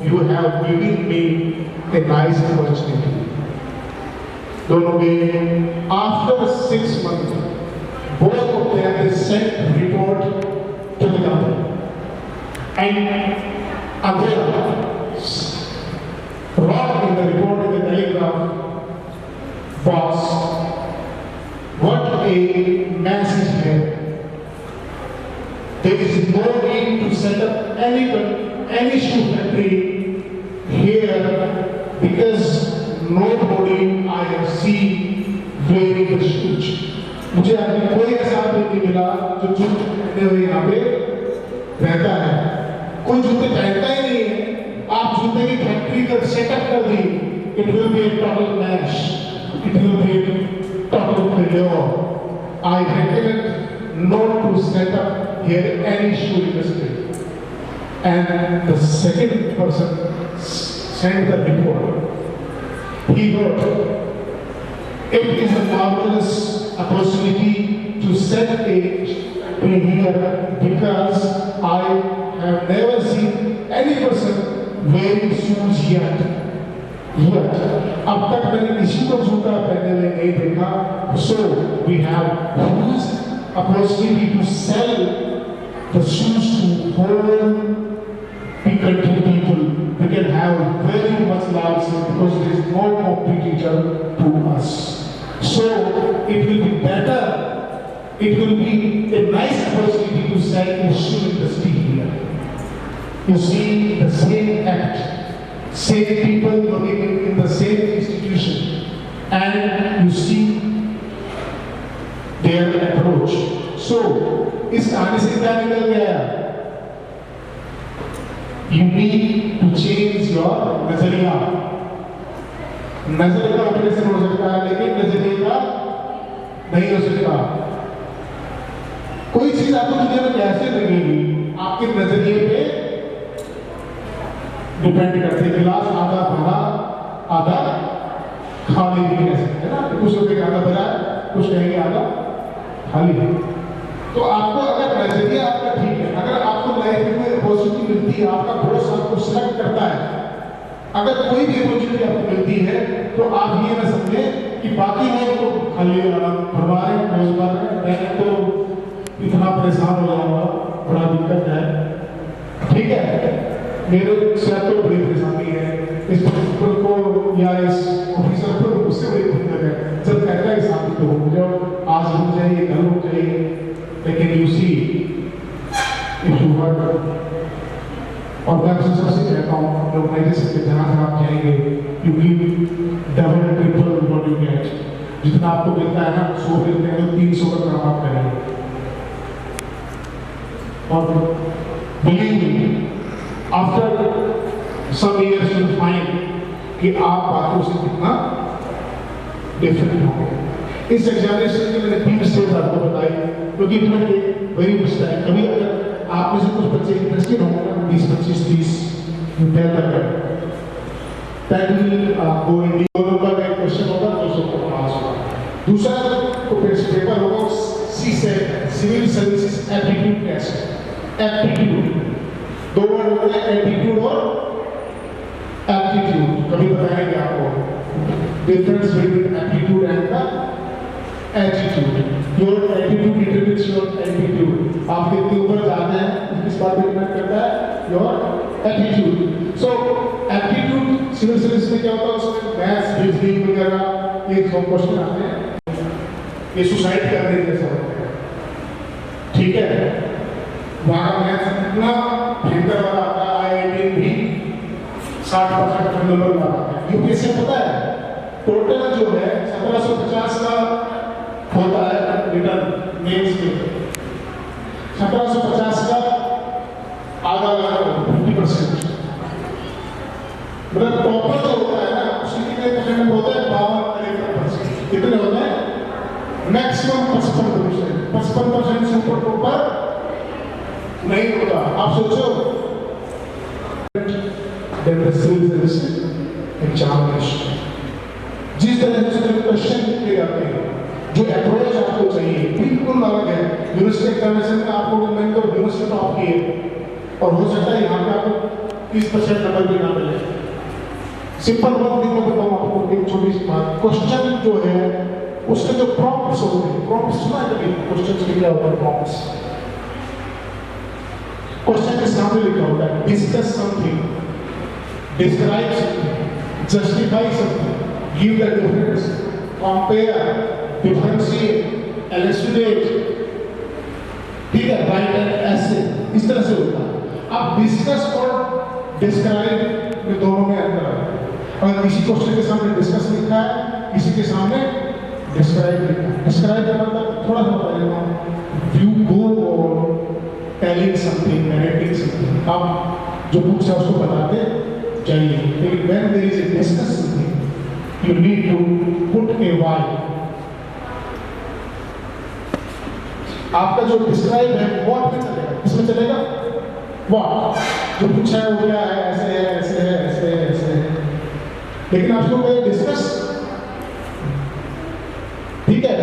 you have given me a nice opportunity. दोनों के after 6 months, both of them they sent report to the company, and Andrea wrote in the report in the telegraph, boss, what a message here. There is no need to set up any shoe factory here because nobody I have seen wearing the shoes. मुझे अभी कोई ऐसा आदमी नहीं मिला जो जूते पहने हुए यहाँ पे रहता है. कोई जूते पहनता ही नहीं है. आप जूते की फैक्ट्री का सेटअप कर दी, it will be a total mess. It will be total failure. I recommend not to set up here any shoe industry. And the second person sent the report. He wrote, it is a marvelous opportunity to set a here because I have never seen any person wearing shoes yet. अब तक मैंने किसी को जूता पहने हुए नहीं देखा. So we have huge opportunity to sell the shoes to whole country people. We can have very much large sale because there is no competitor to us. So it will be better. It will be a nice opportunity to sell a shoe industry here. You see the same act, same people working in the same institution, and you see their approach. So इस कहानी से क्या निकल गया? You need to change your नजरिया. नजर का operation हो सकता है, लेकिन नजरिए का नहीं हो सकता. कोई चीज आपको दुनिया में कैसे लगेगी, आपके नजरिए पे डिपेंड करती है. गिलास आधा भरा आधा खाली भी कह सकते हैं ना. कुछ लोग आधा भरा है, कुछ कहेंगे आधा खाली है. तो आपको अगर नजरिया आपका ठीक है, अगर आपको लाइफ में अपॉर्चुनिटी मिलती है, आपका बॉस आपको सिलेक्ट करता है, अगर कोई भी अपॉर्चुनिटी आपको मिलती है, तो आप ये ना समझें कि बाकी लोग तो खाली भरवा रहे हैं, रोजगार है, मैं तो इतना परेशान हो जाऊंगा, बड़ा दिक्कत है। ठीक है, मेरे से तो बड़ी परेशानी है, इस प्रिंसिपल को या इस ऑफिसर को उससे बड़ी दिक्कत है, जब कहता है साबित तो हो जाओ, आज हो जाए, कल हो जाए, लेकिन you see if you work, और मैं आपसे सबसे कहता हूँ अपने ऑर्गेनाइजेशन के जहाँ जहाँ आप जाएंगे, you give double triple what you get, जितना आपको मिलता है ना 100 मिलते हैं तो 300 का काम आप करेंगे। और believe me, after some years you find कि आप बातों से कितना डिफरेंट होंगे। इस एग्जामिनेशन के मैंने 3 स्टेज आपको बताई, क्योंकि इतना वेरी मच टाइम, कभी अगर आप में से कुछ बच्चे इंटरेस्टेड होंगे ना, 20, 25, 30 टेल तक गो इन दोनों का एक क्वेश्चन होगा, 200 को पास होगा। दूसरा तो पेपर होगा सी से civil services aptitude test, aptitude 2 word होते हैं, एप्टीट्यूड और एप्टीट्यूड, कभी बताएंगे आपको difference between aptitude and the attitude. Your attitude determines your aptitude, आप कितने ऊपर जाते हैं किस बात पे डिपेंड करता है, your attitude. So aptitude civil service में क्या होता है, उसमें मैथ्स, रीजनिंग वगैरह ये सब क्वेश्चन आते हैं, ये सुसाइड करने जैसा होता है। ठीक है, वहाँ मैथ्स इतना भयंकर वाला आता है, IIT भी 60% नंबर आता है। यूपीएससी पता है टोटल जो है 1750 का होता है रिटर्न मेंस में, 1750 का आधा 50%, मतलब टॉपर जो होता है ना उसके कितने परसेंट होता है, 52-53%। कितने होते हैं, मैक्सिमम 55%, 55% से ऊपर टॉपर नहीं होता। आप सोचो एग्जामिनेशन जिस तरह से क्वेश्चन किए जाते हैं, जो अप्रोच आपको चाहिए बिल्कुल अलग है। यूनिवर्सिटी एग्जामिनेशन में आपको मैंने तो यूनिवर्सिटी टॉप की है और हो सकता है यहाँ पे आपको 30% नंबर भी ना मिले। सिंपल बात भी मैं बताऊँ आपको, एक छोटी सी बात, क्वेश्चन जो है उसके जो प्रॉम्प्ट्स होते हैं, प्रॉम्प्ट्स सुना है कभी, क्वेश्चन के क्या होता है प्रॉम्प्ट्स, क्वेश्चन के सामने लिखा होता है discuss something, describe something, justify something, give the difference, compare, differentiate, elucidate, ठीक है, राइट एन एसे, इस तरह से होता है। अब डिस्कस और डिस्क्राइब में दोनों में अंतर है। अगर किसी क्वेश्चन के सामने डिस्कस लिखा है, किसी के सामने डिस्क्राइब लिखा है, डिस्क्राइब का मतलब थोड़ा सा बता देता हूँ, यू गो और टेलिंग समथिंग, नरेटिंग समथिंग, आप जो बुक्स है उसको बताते जाइए, लेकिन when there is a discuss something you need to put a why. आपका जो डिस्क्राइब है व्हाट में चलेगा, इसमें चलेगा व्हाट, जो पूछा है वो क्या है, ऐसे है, ऐसे है, ऐसे है, ऐसे है, लेकिन आपको कहे डिस्कस, ठीक है।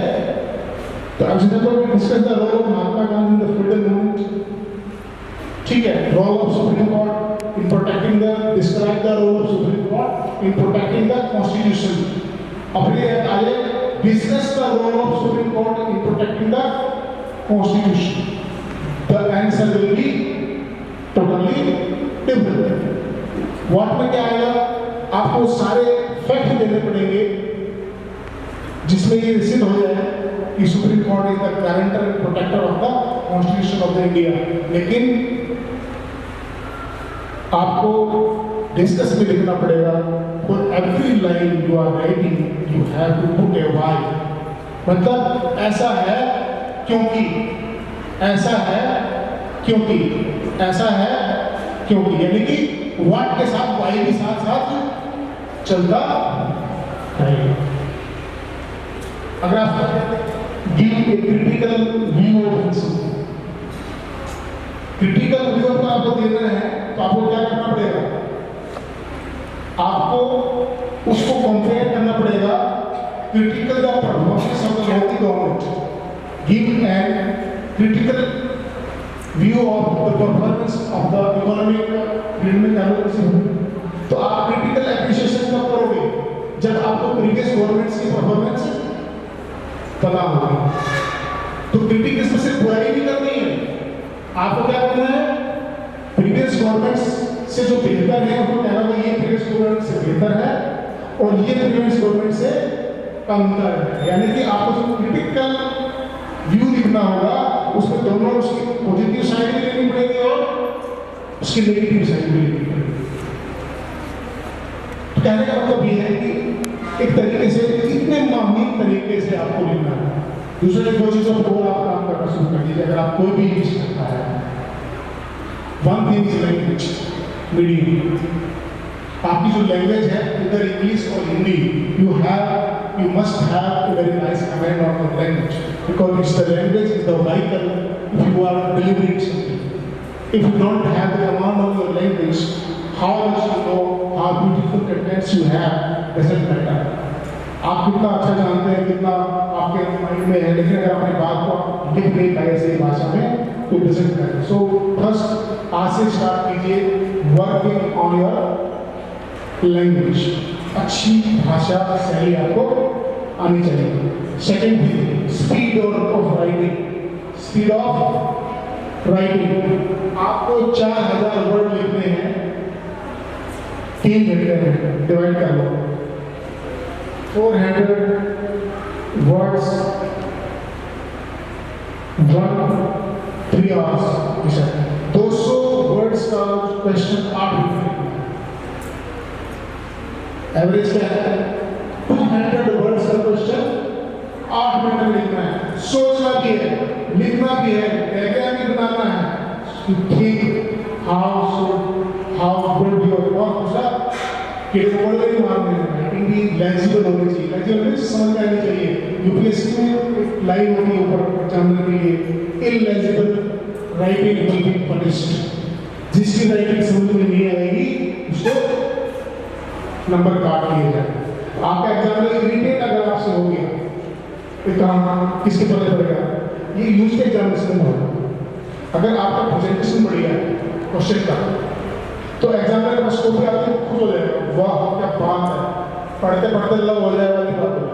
तो अब जितना तो discuss the role of Mahatma Gandhi in the freedom movement, ठीक है, role of Supreme Court in protecting the, describe the role of Supreme Court in protecting the constitution. अब ये आगे discuss the role of Supreme Court in protecting the constitution, the answer will be totally different. What में क्या आएगा, आपको सारे fact देने पड़ेंगे जिसमें ये सिद्ध हो जाए कि Supreme Court is the guarantor and protector of the constitution of the India. लेकिन आपको डिस्कस में लिखना पड़ेगा, for every line you are writing you have to put a why, मतलब ऐसा है क्योंकि, ऐसा है क्योंकि, ऐसा है क्योंकि, यानी कि व्हाट के साथ व्हाई भी साथ साथ चलता रहेगा। अगर आप give a critical view of something, critical view अगर आपको देना है तो आपको क्या करना पड़ेगा, आपको उसको कंपेयर करना पड़ेगा critical the performance of the government, give an critical view of the performance of the economic freedom में तो आप critical appreciation कब करोगे जब आपको previous governments की performance पता होगी। तो critics में सिर्फ बुराई नहीं करनी है, आपको क्या करना है previous governments से जो बेहतर है उनको कहना होगा ये previous government से बेहतर है और ये previous government से कमतर है। यानी कि आपको जो critical view लिखना होगा उसमें दोनों उसकी पॉजिटिव साइड भी लेनी पड़ेगी और उसकी नेगेटिव साइड भी लेनी पड़ेगी। तो कहने का मतलब ये है कि एक तरीके से इतने मामूली तरीके से आपको लिखना है। दूसरे दो चीजों पर आप काम करना शुरू कर दीजिए। अगर आप कोई भी इंग्लिश करता है, one thing is language medium, आपकी जो लैंग्वेज है इधर इंग्लिश और Hindi, you must have a very nice command on your language because it's the language is the vehicle if you are delivering something. If you don't have the command on your language, how much you know how beautiful contents you have doesn't matter. आप कितना अच्छा जानते हैं, कितना आपके mind में है, लेकिन अगर अपनी बात को लिख नहीं पाए सही भाषा में तो doesn't matter. So first आज से स्टार्ट कीजिए working on your language. अच्छी भाषा शैली आपको आनी चाहिए। Second thing speed of writing. Speed of writing आपको 4000 वर्ड लिखने हैं 3 घंटे में, डिवाइड कर लो 400 वर्ड्स 3 आवर्स। 200 वर्ड्स का क्वेश्चन 8 मिनट। एवरेज क्या है 200 वर्ड्स का क्वेश्चन 8 मिनट में लिखना है। सोचना भी है, लिखना भी है, डायग्राम भी बनाना है। to think how good your work दूसरा कि वर्ड में मारने हैं। राइटिंग भी लेजिबल होनी चाहिए। लेजिबल मींस समझ में आनी चाहिए। यूपीएससी में एक लाइन होती है ऊपर एग्जामिनर के लिए, इललेजिबल राइटिंग विल बी पनिश्ड। जिसकी राइटिंग समझ में नहीं आएगी उसको नंबर काट लिए जाए। आपका एग्जाम में इरिटेट अगर आपसे हो गया तो काम किसके पल्ले पड़ेगा? ये यूज के एग्जामिनेशन में होगा। अगर आपका प्रेजेंटेशन बढ़िया है क्वेश्चन का तो एग्जामिनर का स्कोप आपको खुद हो जाएगा, वाह क्या बात है, पढ़ते पढ़ते लव हो जाए वाली बात हो।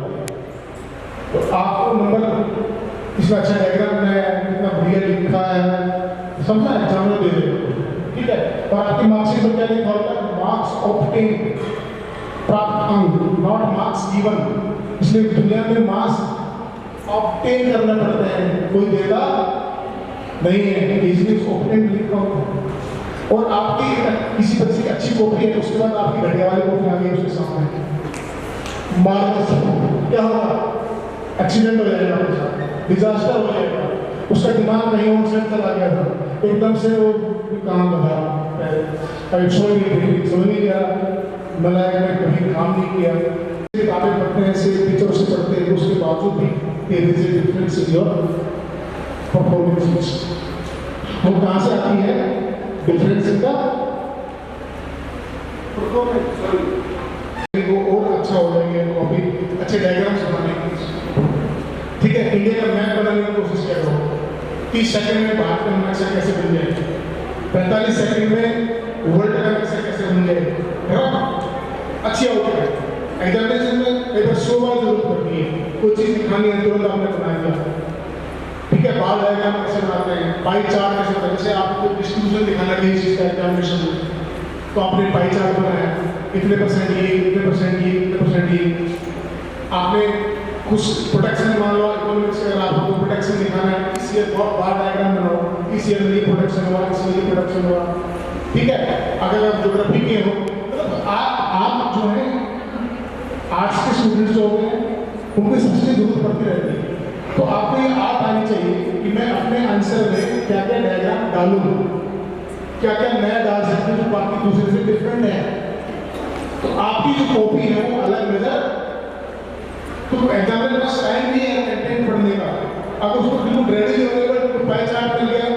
तो आपको नंबर इसमें अच्छा डायग्राम बनाया है, कितना बढ़िया लिखा है, समझा एग्जामिनर दे देगा, ठीक है। और आपकी मार्कशीट में क्या लिखा होता है? मार्क्स ऑब्टेन, प्राप्त अंक, नॉट मार्क्स गिवन। इसलिए दुनिया में मार्क्स ऑब्टेन करना पड़ता है, कोई देता नहीं है, इसलिए ऑब्टेन लिखा होता है। और आपकी किसी बच्चे की अच्छी कॉपी है तो उसके बाद आपकी घटिया वाली कॉपी आ गई उसके सामने, मार्क्स क्या होगा? एक्सीडेंट हो जाएगा, डिजास्टर हो जाएगा। उसका दिमाग कहीं और से चला गया था, एकदम से वो काम बता समझ नहीं गया, मलाया में कभी काम नहीं किया। किताबें पढ़ते हैं, से टीचर से पढ़ते हैं, उसके बावजूद भी there is a difference in your performance. वो कहाँ से आती है डिफरेंस इनका? परफॉर्मेंस। वो और अच्छा हो जाएंगे, कॉपी अच्छे डायग्राम्स बनाने की, ठीक है। इंडिया का मैप बनाने की कोशिश कर रहा हूँ। 30 सेकंड में भारत का नक्शा कैसे बन जाए, 45 सेकंड में वर्ल्ड का नक्शा कैसे बन जाए, है ना? अच्छी आउट है। एग्जामिनेशन में एक बार 100 बार जरूरत पड़ती है, कोई चीज़ दिखानी है तुरंत आपने बना दिया, ठीक है। बाल डायग्राम कैसे बनाते हैं, पाई चार्ट कैसे बनाते हैं। जैसे आपको डिस्ट्रीब्यूशन दिखाना है किसी चीज़ का एग्जामिनेशन में, तो आपने पाई चार्ट बनाया, इतने परसेंट ये, इतने परसेंट ये, इतने परसेंट ये। आपने कुछ प्रोटेक्शन मान लो इकोनॉमिक्स अगर आपको प्रोटेक्शन दिखाना है, इस ईयर बहुत बार डायग्राम बनाओ, इस ईयर में ये प्रोटेक्शन हुआ, इस ईयर प्रोटेक्शन हुआ, ठीक है। अगर आप ज्योग्राफी के हो, मतलब आप जो है आर्ट्स के स्टूडेंट्स जो होते हैं उनको सबसे जरूरत पड़ती रहती है। तो आपको ये आर्ट आनी चाहिए कि मैं अपने आंसर में क्या क्या डायग्राम डालूँ, क्या क्या नया डाल सकते हैं जो बाकी दूसरे से डिफरेंट है। तो आपकी जो कॉपी है वो अलग नजर, तो एग्जामिनर के पास टाइम नहीं है कंटेंट पढ़ने का। अगर उसको बिल्कुल रेडी होने का पाई चार्ट मिल गया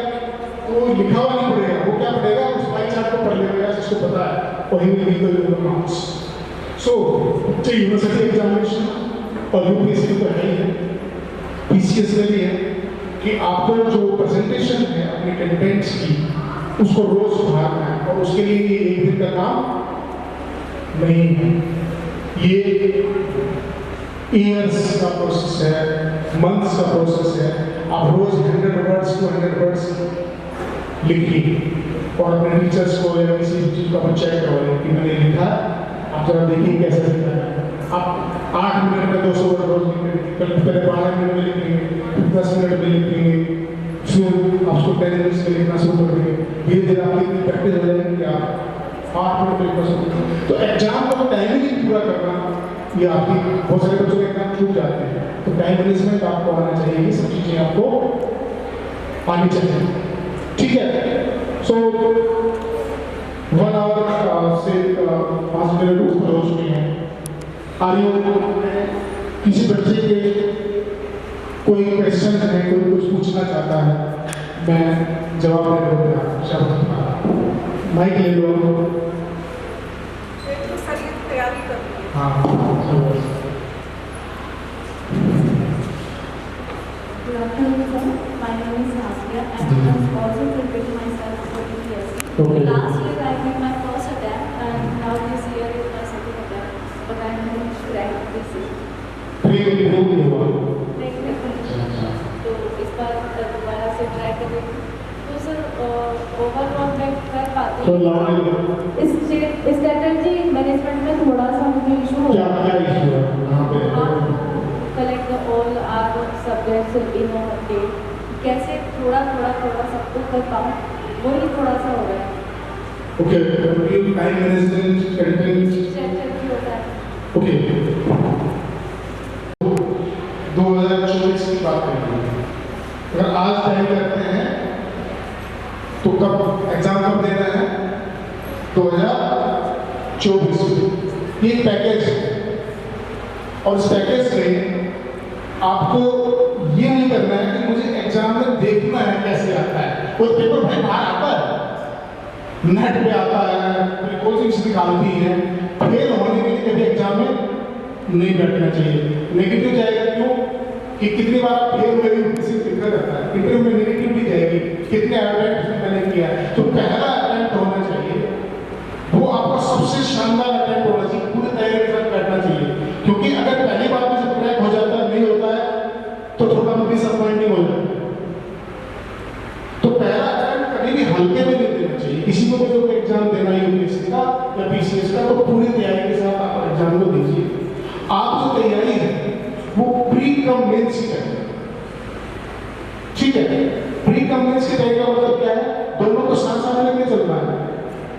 तो लिखा हुआ नहीं पड़ेगा, वो क्या पढ़ेगा उस पाई चार्ट को पढ़ लेगा जिसको पता है, और he will read the marks. So university examination और यूपीएससी तो है ही है, पीसीएस में भी है, कि आपको जो प्रेजेंटेशन है अपने कंटेंट्स की उसको रोज सुधारना है, और उसके लिए ये एक दिन का काम नहीं है, ये ईयर्स का प्रोसेस है, मंथ्स का प्रोसेस है। आप रोज 100 वर्ड्स टू 100 वर्ड्स लिखिए और अपने टीचर्स को या किसी चीज को चेक करवाइए कि मैंने लिखा, आप जरा देखिए कैसे लिखा है। आप 8 मिनट में 200 वर्ड रोज लिखेंगे, पहले 12 मिनट में लिखेंगे, 10 मिनट में लिखेंगे, फिर आप उसको 10 मिनट में लिखना शुरू कर देंगे। धीरे धीरे आपकी इतनी प्रैक्टिस हो जाएगी कि आप 8 मिनट में लिखना शुरू करेंगे। तो एग्जाम का टाइमिंग पूरा करना, ये आपकी बहुत सारे बच्चों के एग्जाम छूट जाते हैं, तो टाइम मैनेजमेंट आपको आना चाहिए, ये सब चीज़ें आपको आनी चाहिए। ठीक है, सो 1 आवर से 5 मिनट ऊपर हो चुके हैं। आर्यों किसी बच्चे के कोई क्वेश्चन है, कोई कुछ पूछना चाहता है, मैं जवाब देने को शब्द माइक ले लो। तैयारी कर हाँ, Good afternoon, sir. My name is Hasya, and I am also preparing myself for UPSC. Okay. Last year I made my first attempt, and now this year is my second attempt. But I am going to crack this year. नहीं हुआ। तो इस बार दोबारा से try करेंगे। तो sir overall मैं कर पाती तो हूँ। इस स्ट्रेटजी मैनेजमेंट में थोड़ा सा मुझे इशू हो क्या इशू है यहाँ पे? Collect all our subjects in one day, कैसे थोड़ा सबको कर पाऊँ, वही थोड़ा सा हो रहा है। Okay, time management content strategy होता है। ओके, 2024 की बात करेंगे। अगर आज टाइम करते हैं तो कब एग्जाम कब देना है? 2024। ये पैकेज है, और इस पैकेज में आपको ये नहीं करना है कि मुझे एग्जाम में देखना है कैसे आता है। कोई पेपर भाई बाहर आता है, नेट पे आता है, कोई कोचिंग्स निकालती है, फेल होने के लिए कभी एग्जाम में नहीं बैठना चाहिए। नेगेटिव जाएगा क्यों? कि कितनी बार आप फेल हुए किसी लिखा जाता है, इंटरव्यू में नेगेटिव भी जाएगी, कितने अटेम्प्ट मैंने किया है। तो पहला अटेम्प्ट होना चाहिए, वो आपका सबसे शानदार अटेम्प्ट होना चाहिए, पूरी तैयारी के साथ बैठना चाहिए। क्योंकि अगर पहली बार में जब क्रैक हो जाता है, नहीं होता है, तो थोड़ा डिसअपॉइंटिंग हो जाता है। तो पहला अटेम्प्ट कभी भी हल्के में नहीं देना चाहिए। किसी को भी जो एग्जाम देना है यूपीएससी का या पीसीएस का, तो पूरी तैयारी के साथ आप एग्जाम को दीजिए। आप जो तैयारी है वो प्री कम मेंस की है, ठीक है? प्री कम मेंस की तैयारी का मतलब क्या है? दोनों को साथ साथ लेके चलना है।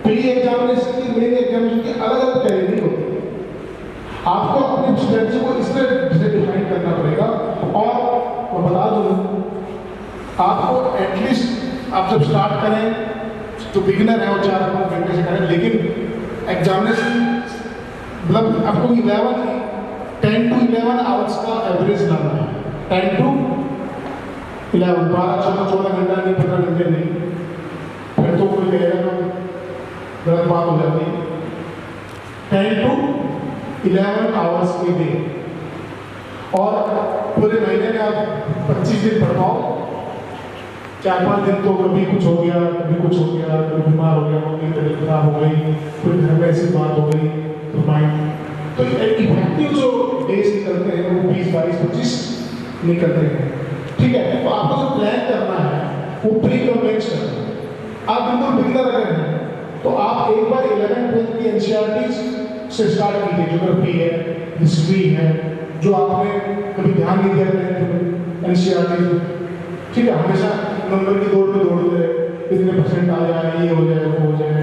प्री एग्जामिनेशन की, मेन एग्जामिनेशन की अलग अलग तैयारी नहीं होती। आपको अपने स्ट्रेटजी को इस तरह डिफाइन करना पड़ेगा। और मैं बता दूं, आपको एटलीस्ट आप जब स्टार्ट करें तो बिगिनर है वो 4-5 घंटे से करें, लेकिन एग्जामिनेशन मतलब आपको 10 to 11 आवर्स का एवरेज लाना है। 10 to 11, 12-14 घंटा नहीं, 15 घंटे नहीं, फिर तो कोई कहेगा तो गलत बात हो जाती है। 10 to 11 आवर्स के डे, और पूरे महीने में आप 25 दिन पढ़ पाओ। 4-5 दिन तो कभी कुछ हो गया, कभी कुछ हो गया, कभी बीमार हो गया, कभी तबीयत खराब हो गई, कोई घर में ऐसी बात हो गई, तो माइंड तो इफेक्टिव जो डेज निकलते हैं वो 20, 22, 25 निकलते हैं, ठीक है? तो आपको जो प्लान करना है वो प्री कमेंट्स करना है। आप बिल्कुल बिगिनर अगर हैं तो आप एक बार 11th-12th की एनसीईआरटी से स्टार्ट कीजिए। ज्योग्राफी है, हिस्ट्री है, जो आपने कभी ध्यान नहीं दिया है एनसीईआरटी, ठीक है? हमेशा नंबर की दौड़ में दौड़ते रहे, कितने परसेंट आ जाए, ये हो जाए, वो हो जाए।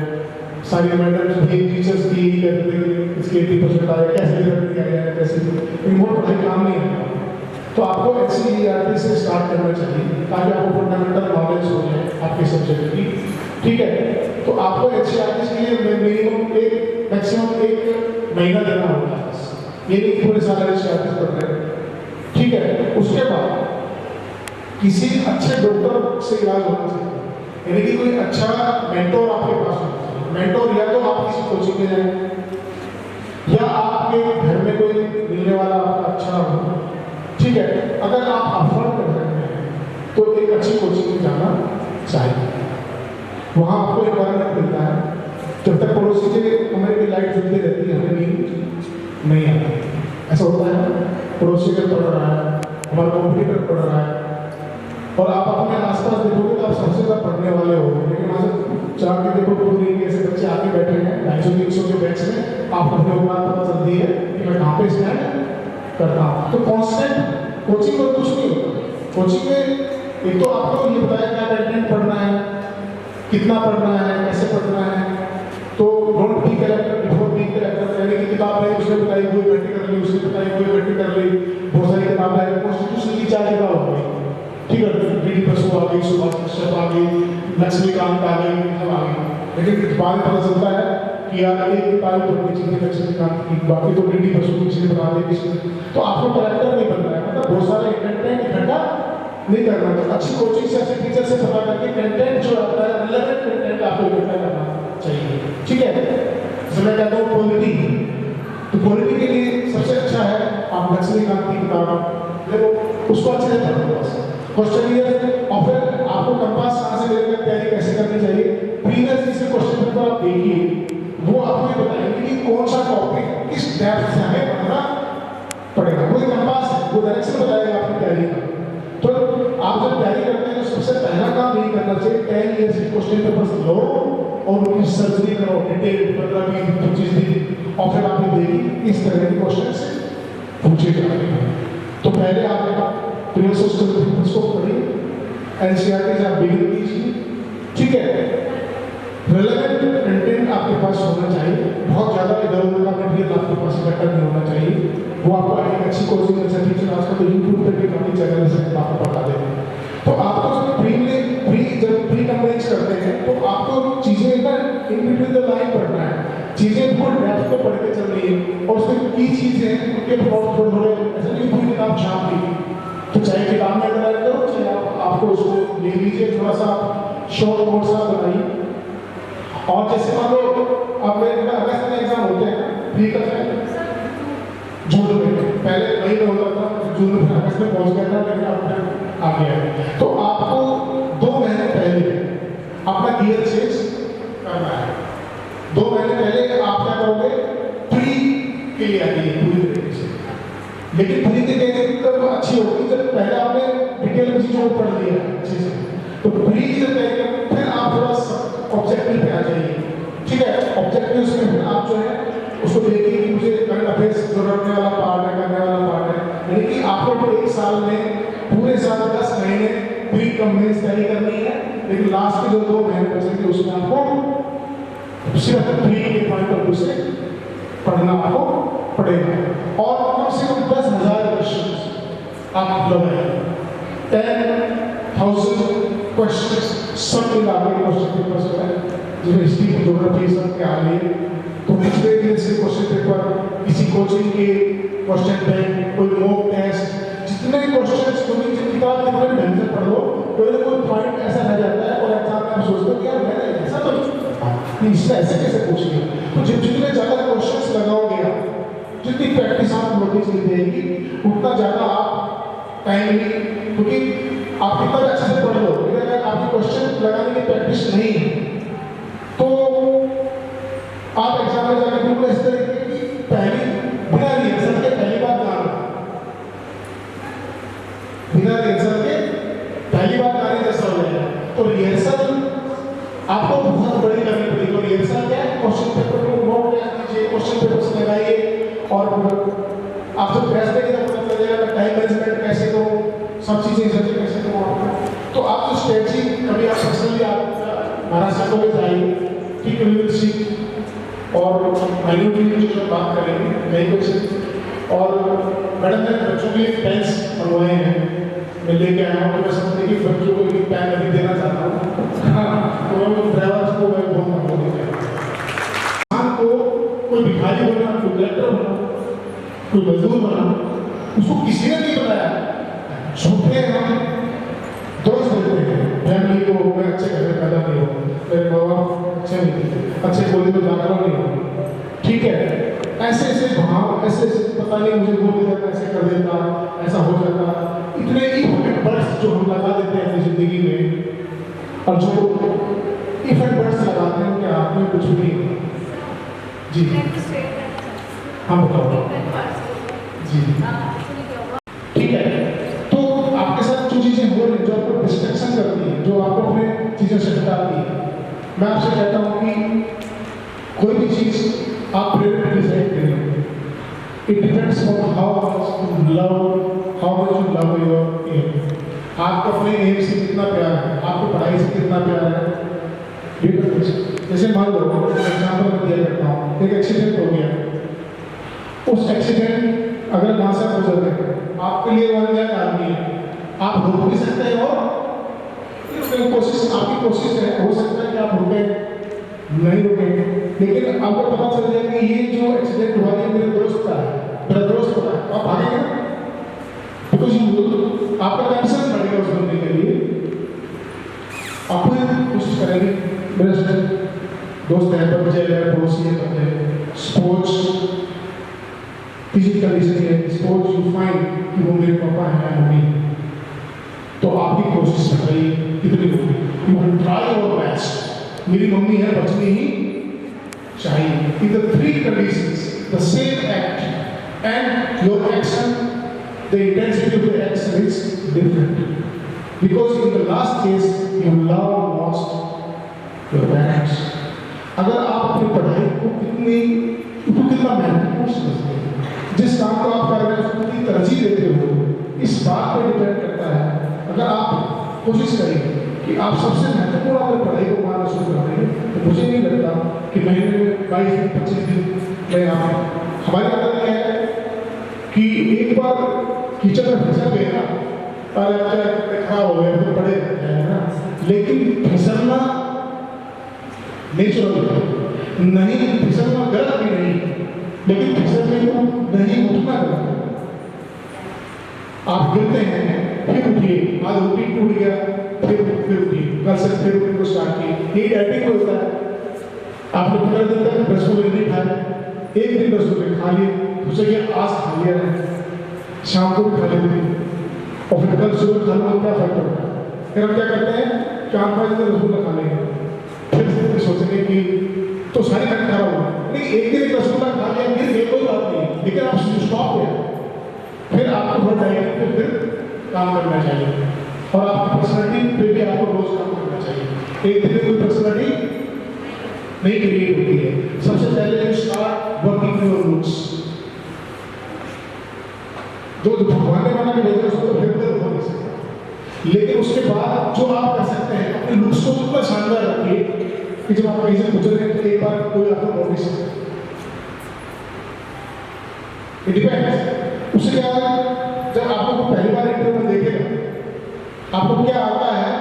सारी मैडम्स भी टीचर्स की यही कहते थे कि इसके 80% आया, कैसे रिजल्ट किया गया है, कैसे वो पढ़ाई काम नहीं है। तो आपको एनसीईआरटी से स्टार्ट करना चाहिए ताकि आपको फंडामेंटल नॉलेज हो जाए आपके सब्जेक्ट की, ठीक है? तो आपको एनसीईआरटी के लिए मिनिमम मैक्सिमम 1 महीना देना होगा बस, ये नहीं कि पूरे साल एनसीईआरटी पढ़ रहे हैं, ठीक है? उसके बाद किसी अच्छे डॉक्टर से इलाज होना चाहिए, यानी कि कोई अच्छा मेंटोर आपके पास होना चाहिए। मेंटोर या तो आप किसी कोचिंग में जाएं या आपके घर में कोई मिलने वाला आपका अच्छा हो, ठीक है? अगर आप अफोर्ड कर सकते हैं तो एक अच्छी कोचिंग में जाना चाहिए। वहाँ आपको एनवायरमेंट मिलता है, जब तक पड़ोसी के कमरे की लाइट जलती रहती है हमें नींद नहीं आती। ऐसा होता है, पड़ोसी का पढ़ रहा है, हमारा कंप्यूटर पढ़ रहा है, और आप अपने आसपास देखोगे तो आप सबसे ज़्यादा पढ़ने वाले हो, लेकिन वहाँ से जाके देखो पूरी ऐसे बच्चे आके बैठे हैं 250-300 के बैच में, आप अपने बात पता चलती है कि मैं कहाँ पे स्टैंड करता हूँ। तो कॉन्स्टेंट कोचिंग में कुछ नहीं होता। कोचिंग में एक तो आपको ये बताया क्या कंटेंट पढ़ना है, कितना पढ़ना है, कैसे पढ़ना है। तो don't be character before be character, यानी कि किताब है उसने बताई कोई घंटी कर ली, उसने बताई कोई घंटी कर ली, बहुत सारी किताबें हैं, कॉन्स्टिट्यूशन की 4 किताब हो गई, ठीक है, डी बसु आ गई, सुभाष कश्यप आ गई, लक्ष्मीकांत आ गई, सब आ गई। लेकिन बाद में पता चलता है कि यार एक किताब पढ़नी चाहिए लक्ष्मीकांत की, बाकी तो डी बसु किसी ने बता दी किसी ने। तो आपको कैरेक्टर नहीं बन रहा है, मतलब बहुत सारे कंटेंट इकट्ठा नहीं करना। तो अच्छी कोचिंग से, अच्छे टीचर से पता करके कंटेंट जो आता है रिलेवेंट कंटेंट आपको इकट्ठा करना चाहिए, ठीक है। जैसे मैं कहता हूँ पॉलिटी, तो पॉलिटी के लिए सबसे अच्छा है आप लक्ष्मीकांत की किताब देखो, उसको अच्छे से पढ़ो बस। क्वेश्चन ये है, और फिर आपको कंपास कहाँ से लेकर तैयारी कैसे करनी चाहिए, प्रीवियस जिससे क्वेश्चन पेपर आप देखिए वो आपको ये बताएंगे कि कौन सा टॉपिक किस डेप्थ से हमें पढ़ना पड़ेगा। कोई कंपास है, वो डायरेक्शन बताएगा आपकी तैयारी का। तो आप जब तैयारी करते हैं तो सबसे पहला काम यही करना चाहिए 10 ईयर्स के क्वेश्चन पेपर्स लो और उनकी सर्जरी करो डिटेल 15-20-25 दिन, और फिर आप ये देखिए इस तरह के क्वेश्चन से पूछे जाते हैं। तो पहले आप प्रीवियस पेपर्स को पढ़िए, एनसीईआरटी आप बिगिन कीजिए, ठीक है। रेलेवेंट कंटेंट आपके पास होना चाहिए, बहुत ज़्यादा इधर उधर का मटेरियल आपके पास इकट्ठा नहीं होना चाहिए। वो आपको एक अच्छी कोचिंग अच्छा टीचर आजकल तो यूट्यूब पे भी काफ़ी चैनल से आपको बता देते हैं। तो आपको जब प्री कंप्लीट करते हैं तो आपको चीज़ें ना इन बिटवीन द लाइन पढ़ना है, चीज़ें बहुत डेप्थ में पढ़ के चल रही है, और उसमें की चीज़ें उनके बहुत थोड़े ऐसा नहीं पूरी किताब छाप ली, तो चाहे किताब में अगर करो चाहे आपको उसको ले लीजिए, थोड़ा सा शॉर्ट नोट्स आप बनाइए। और जैसे मान लो अब अगस्त में एग्जाम होते हैं, प्री का जून में, पहले मई में होता था, जून में अगस्त में पहुंच गया था, लेकिन अब आ गया है। तो आपको 2 महीने पहले अपना गियर चेंज करना है। 2 महीने पहले आप क्या करोगे, प्री के लिए आइए पूरी तरीके से। लेकिन प्री की तैयारी तब अच्छी होगी जब पहले आपने डिटेल में चीजों को पढ़ लिया अच्छे से। तो प्री की जब तैयारी फिर आप थोड़ा ऑब्जेक्टिव पे आ जाइए, ठीक है। ऑब्जेक्टिव से फिर आप जो है उसको देखिए कि मुझे करंट अफेयर्स जो रखने वाला पार्ट है, करने वाला पार्ट है, यानी कि आपको तो 1 साल में पूरे साल 10 महीने प्री कंप्लीट तैयारी करनी है, लेकिन लास्ट के जो 2 महीने बचेंगे उसमें आपको सिर्फ प्री के पॉइंट ऑफ व्यू से पढ़ना आपको पड़ेगा। और कम से कम 10,000 क्वेश्चन आप लगाइए, 10,000 क्वेश्चन सब मिला के क्वेश्चन पेपर जो है, जिसमें हिस्ट्री ज्योग्राफी सब के आ रही है। तो पिछले दिन से क्वेश्चन पेपर, किसी कोचिंग के क्वेश्चन बैंक, कोई मॉक टेस्ट, जितने क्वेश्चन कोई किताब कितने ढंग से पढ़ लो, कोई ना कोई पॉइंट ऐसा रह जाता है और एग्जाम में आप सोचते हो कि यार मैंने ऐसा तो नहीं, इससे ऐसे कैसे पूछ लिया। तो जितने ज़्यादा क्वेश्चन लगाओगे आप, जितनी प्रैक्टिस आप लोगों की देगी, उतना ज़्यादा आप टाइमली, क्योंकि आप कितना अच्छे से पढ़ लो, लेकिन अगर आपकी क्वेश्चन लगाने की प्रैक्टिस नहीं है तो आप एग्जाम में जाकर बिल्कुल इस तरीके की बिना रिहर्सल के पहली बार गाना, बिना रिहर्सल के पहली बार गाने जैसा हो जाएगा। तो रिहर्सल आपको बहुत बड़ी करनी पड़ेगी। तो रिहर्सल क्या है, क्वेश्चन पेपर को नोट कीजिए, क्वेश्चन पेपर से लगाइए, और आप जब टेस्ट देंगे तो पता चल जाएगा टाइम मैनेजमेंट कैसे दो, सब चीज़ें कैसे दो। तो आप जो स्ट्रेटजी कभी आप पर्सनली आप महाराष्ट्र को जाइए, ठीक है, और माइन्यूटली जो बात करेंगे नई क्वेश्चन। और मैडम ने बच्चों के लिए पेन्स मंगवाए हैं, मैं लेके आया हूँ, तो मैं समझते कि बच्चों को एक पेन अभी देना चाहता हूँ। हाँ, तो मैं ड्राइवर्स को मैं बहुत मंगवा देता हूँ। को कोई भिखारी बना, कोई कलेक्टर बना, कोई मजदूर बना, उसको किसी ने नहीं बताया। झूठे हम दोस्त देते हैं फैमिली को, मैं अच्छे घर में पैदा नहीं हूँ, मेरे माँ बाप अच्छे नहीं थे, अच्छे कॉलेज में दाखिला नहीं हुआ, ठीक है। ऐसे ऐसे भाव, ऐसे पता नहीं मुझे बोल देता, ऐसे कर देता, ऐसा हो जाता, इतने ही बर्ड्स जो हम लगा देते हैं अपनी जिंदगी में, और जो इफ एंड बट्स लगाते हैं कि आप में कुछ भी नहीं होता। जी हाँ बताओ। जी ठीक है, तो आपके साथ जो चीजें हो रही, जो आपको डिस्ट्रैक्शन करती है, जो आपको अपने चीजों से हटाती है, मैं आपसे कहता हूँ कि कोई भी चीज आप प्रायोरिटी डिसाइड करें। It depends on how much you love your aim. आपको अपने एम से कितना प्यार है, आपको पढ़ाई से कितना प्यार है। जैसे मान लो एग्जाम्पल मैं दिया करता हूँ, एक एक्सीडेंट हो गया, उस एक्सीडेंट अगर वहाँ से आप गुजर गए, आपके लिए वन ईयर आदमी है, आप रोक भी सकते हैं और कोशिश, आपकी कोशिश है, हो सकता है कि आप रुके नहीं रुके, लेकिन आपको पता चल जाए कि ये जो एक्सीडेंट हुआ है मेरे दोस्त का है, मेरा दोस्त का है, आप भागेंगे ना, बिकॉज आपका टेंशन बढ़ेगा उस बंदे के लिए, आप कोशिश करेंगे मेरे दोस्त है, बच्चे है, पड़ोसी है, बच्चे स्पोर्ट्स फिजिकल कंडीशन है, स्पोर्ट्स यू फाइंड कि वो मेरे पापा हैं या मम्मी, तो आपकी कोशिश कर रही कितनी होगी, you will try your best, मेरी मम्मी है बचनी ही चाहिए। In the three conditions the same act and your action, the intensity of the action is different, because in the last case you love most your parents. अगर आप अपनी पढ़ाई को कितना महत्वपूर्ण समझते हैं, जिस काम को आप कर रहे हैं उसको कितनी तरजीह देते हो, इस बात पर डिपेंड करता है। अगर आप कोशिश करेंगे कि आप सबसे महत्वपूर्ण अगर पढ़ाई को मानना शुरू कर देंगे, तो मुझे नहीं लगता कि महीने में 22 दिन 25 दिन में आप, हमारी आदत क्या है कि एक बार किचन में फिसल गए ना, खराब हो गए तो पड़े रहते हैं ना, लेकिन फिसलना नेचुरल है, नहीं फिसलना गलत भी नहीं, लेकिन फिसलने को नहीं उठना गलत है। आप गिरते हैं फिर उठिए, आज रूटीन टूट गया फिर उठिए, कल से फिर रूटीन को स्टार्ट किए, ये डाइटिंग में होता है। आपने 15 दिन तक रसगुल्ले नहीं खाए, एक दिन रसगुल्ले खा लिए, दूसरे दिन आज खा लिया है, शाम को भी खा लेते हैं, और फिर कल सुबह खा लो, क्या फर्क पड़ता है। फिर हम क्या करते हैं, 4-5 दिन रसगुल्ला खा लेंगे, फिर सोचेंगे कि तो सारी खंड खराब हो, नहीं एक दिन रसगुल्ला खा लिया फिर ये कोई बात नहीं, लेकिन आप स्टॉप हो, फिर आपको बहुत डाइटिंग पे फिर काम करना चाहिए, और आपकी पर्सनैलिटी पे भी आपको रोज काम करना चाहिए। एक दिन में कोई पर्सनैलिटी नहीं क्रिएट होती है। सबसे पहले you start working your roots, जो भगवान ने बना के भेजा उसको तो फिर हो नहीं सकता, लेकिन उसके बाद जो आप कर सकते हैं, अपने रूट्स को इतना शानदार रखिए कि जब आप कहीं से गुजरे तो एक बार कोई आपको नोटिस करे। इट डिपेंड्स, उससे क्या है, जब आपको पहली बार इंटरव्यू में देखेगा आपको क्या आता है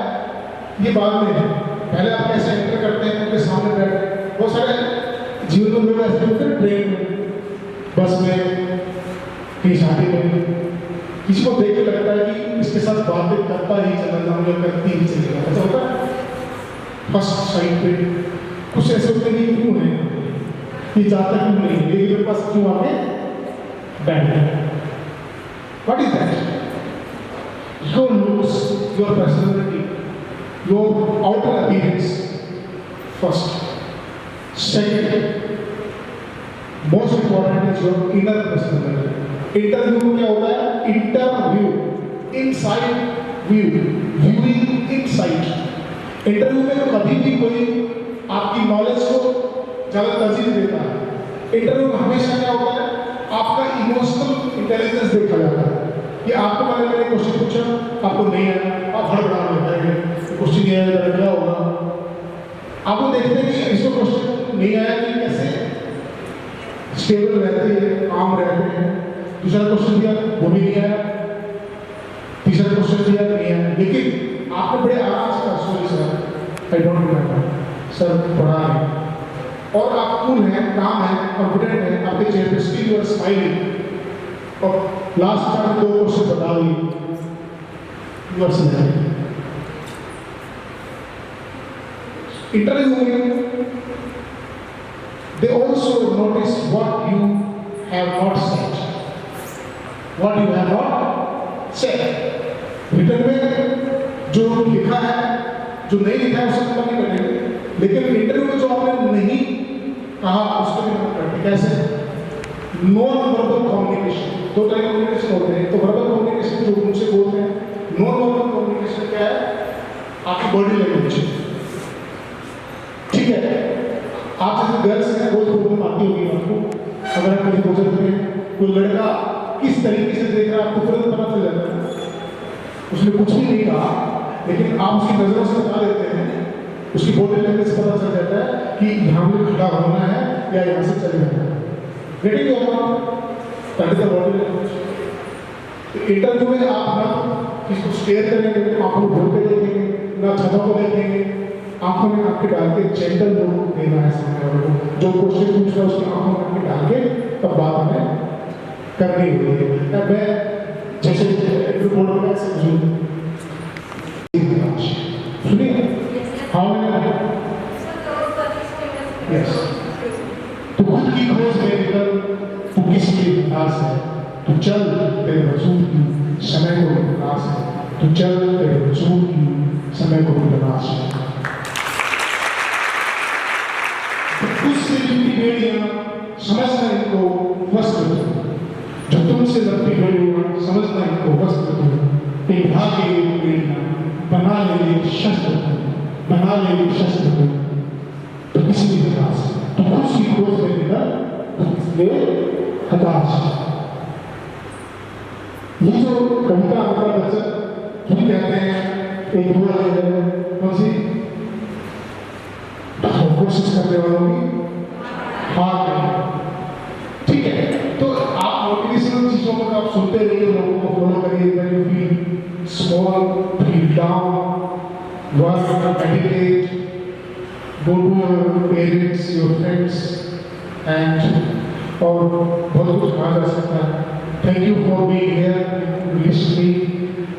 ये बाद में है, पहले आप कैसे एंटर करते हैं उनके सामने बैठ, बहुत सारे जीवन में लोग ऐसे होते हैं, ट्रेन में, बस में, कहीं शादी में, किसी को देख के लगता है कि इसके साथ बातें करता ही चला जाऊंगा, करती ही चलेगा, ऐसा होता है। फर्स्ट साइड पे कुछ ऐसे होते हैं क्यों है ये जाता क्यों नहीं, लेकिन मेरे पास क्यों आके बैठ गया। What is that? Your looks, your personality, your outer appearance first. Second, most important is your inner personality. Interview में क्या होता है, interview, inside view, viewing inside. Interview में कभी भी कोई आपकी नॉलेज को ज़्यादा तरजीह देता है। इंटरव्यू में हमेशा क्या होता है, आपका इमोशनल इंटेलिजेंस देखा जाता है कि आपको मैंने क्वेश्चन पूछा, आपको नहीं आया, आप हड़बड़ाने लगेंगे, क्वेश्चन नहीं आया क्या होगा। आपको देखते हैं कि इसको क्वेश्चन नहीं आया कि कैसे स्टेबल रहते हैं, काम रहते हैं। दूसरा क्वेश्चन दिया वो भी नहीं आया, तीसरा क्वेश्चन दिया नहीं आया, लेकिन आपने बड़े आराम से कहा sorry sir I don't remember sir पढ़ा है, और आप कूल हैं, काम है, कॉन्फिडेंट है, आपके चेहरे पे स्टिल यू आर स्माइलिंग, और लास्ट टाइम 2 क्वेश्चन बता दी, यू आर स्माइलिंग। इंटरव्यू में they also notice what you have not said, what you have not said. Written में जो लिखा है, जो नहीं लिखा है उससे नंबर नहीं कटेंगे, लेकिन इंटरव्यू में जो आपने नहीं कहा उसके भी नंबर कटेंगे। कैसे? नॉन वर्बल कम्युनिकेशन, दो तरह के कम्युनिकेशन होते हैं। तो वर्बल कम्युनिकेशन जो उनसे बोलते हैं, नॉन वर्बल कम्युनिकेशन क्या है? आपकी बॉडी लैंग्वेज, ठीक है। आप जैसे गर्ल्स हैं, कोई प्रॉब्लम आती होगी आपको, अगर आप कहीं गुजर रहे हैं, कोई लड़का किस तरीके से देख रहा है आपको तुरंत पता चल जाता है। उसने कुछ भी नहीं कहा, लेकिन आप उसकी नजरों से बता देते हैं, उसकी बॉडी लैंग्वेज से पता चल जाता है कि यहाँ पे खड़ा होना है या यहाँ से चले जाना है। रेडी हो आप? That is the body language. Interview में आप ना किसको स्टेयर करेंगे, आंखों में घूर के देखेंगे, ना छतों को देखेंगे, आंखों में आंखें डाल के जेंटल लुक देना है सामने वाले को। जो क्वेश्चन पूछ रहा है उसकी आंखों में आंखें डाल के तब बात हमें करनी होती है। मैं जैसे रिपोर्ट में सुनिए, हाँ मैंने यस, तू खुद की खोज में निकल, तू किसकी तलाश है, तू चल तेरे वजूद की समय को तलाश है, तू चल तेरे वजूद की समय को तलाश है। उससे जुड़ी बेड़ियां समझना इनको वस्त्र दो, जो तुमसे लगती बेड़ियां समझना इनको वस्त्र दो। एक भाग्य की बेड़ियां बना ले शस्त्र दो, बना ले शस्त्र दो। तो किसी भी हताश, तो खुद की खोज में निकल, तो इसलिए हताश। ये जो कविता हमारा बच्चा हम कहते हैं, एक दुआ है कौन सी? कोशिश करने वालों की हार नहीं, ठीक है। तो आप मोटिवेशनल चीजों को आप सुनते रहिए, लोगों को फॉलो करिए। When you feel small, feel down, work, meditate, go to your parents, your friends and और बहुत कुछ कहा जा सकता है। Thank you for being here, listening.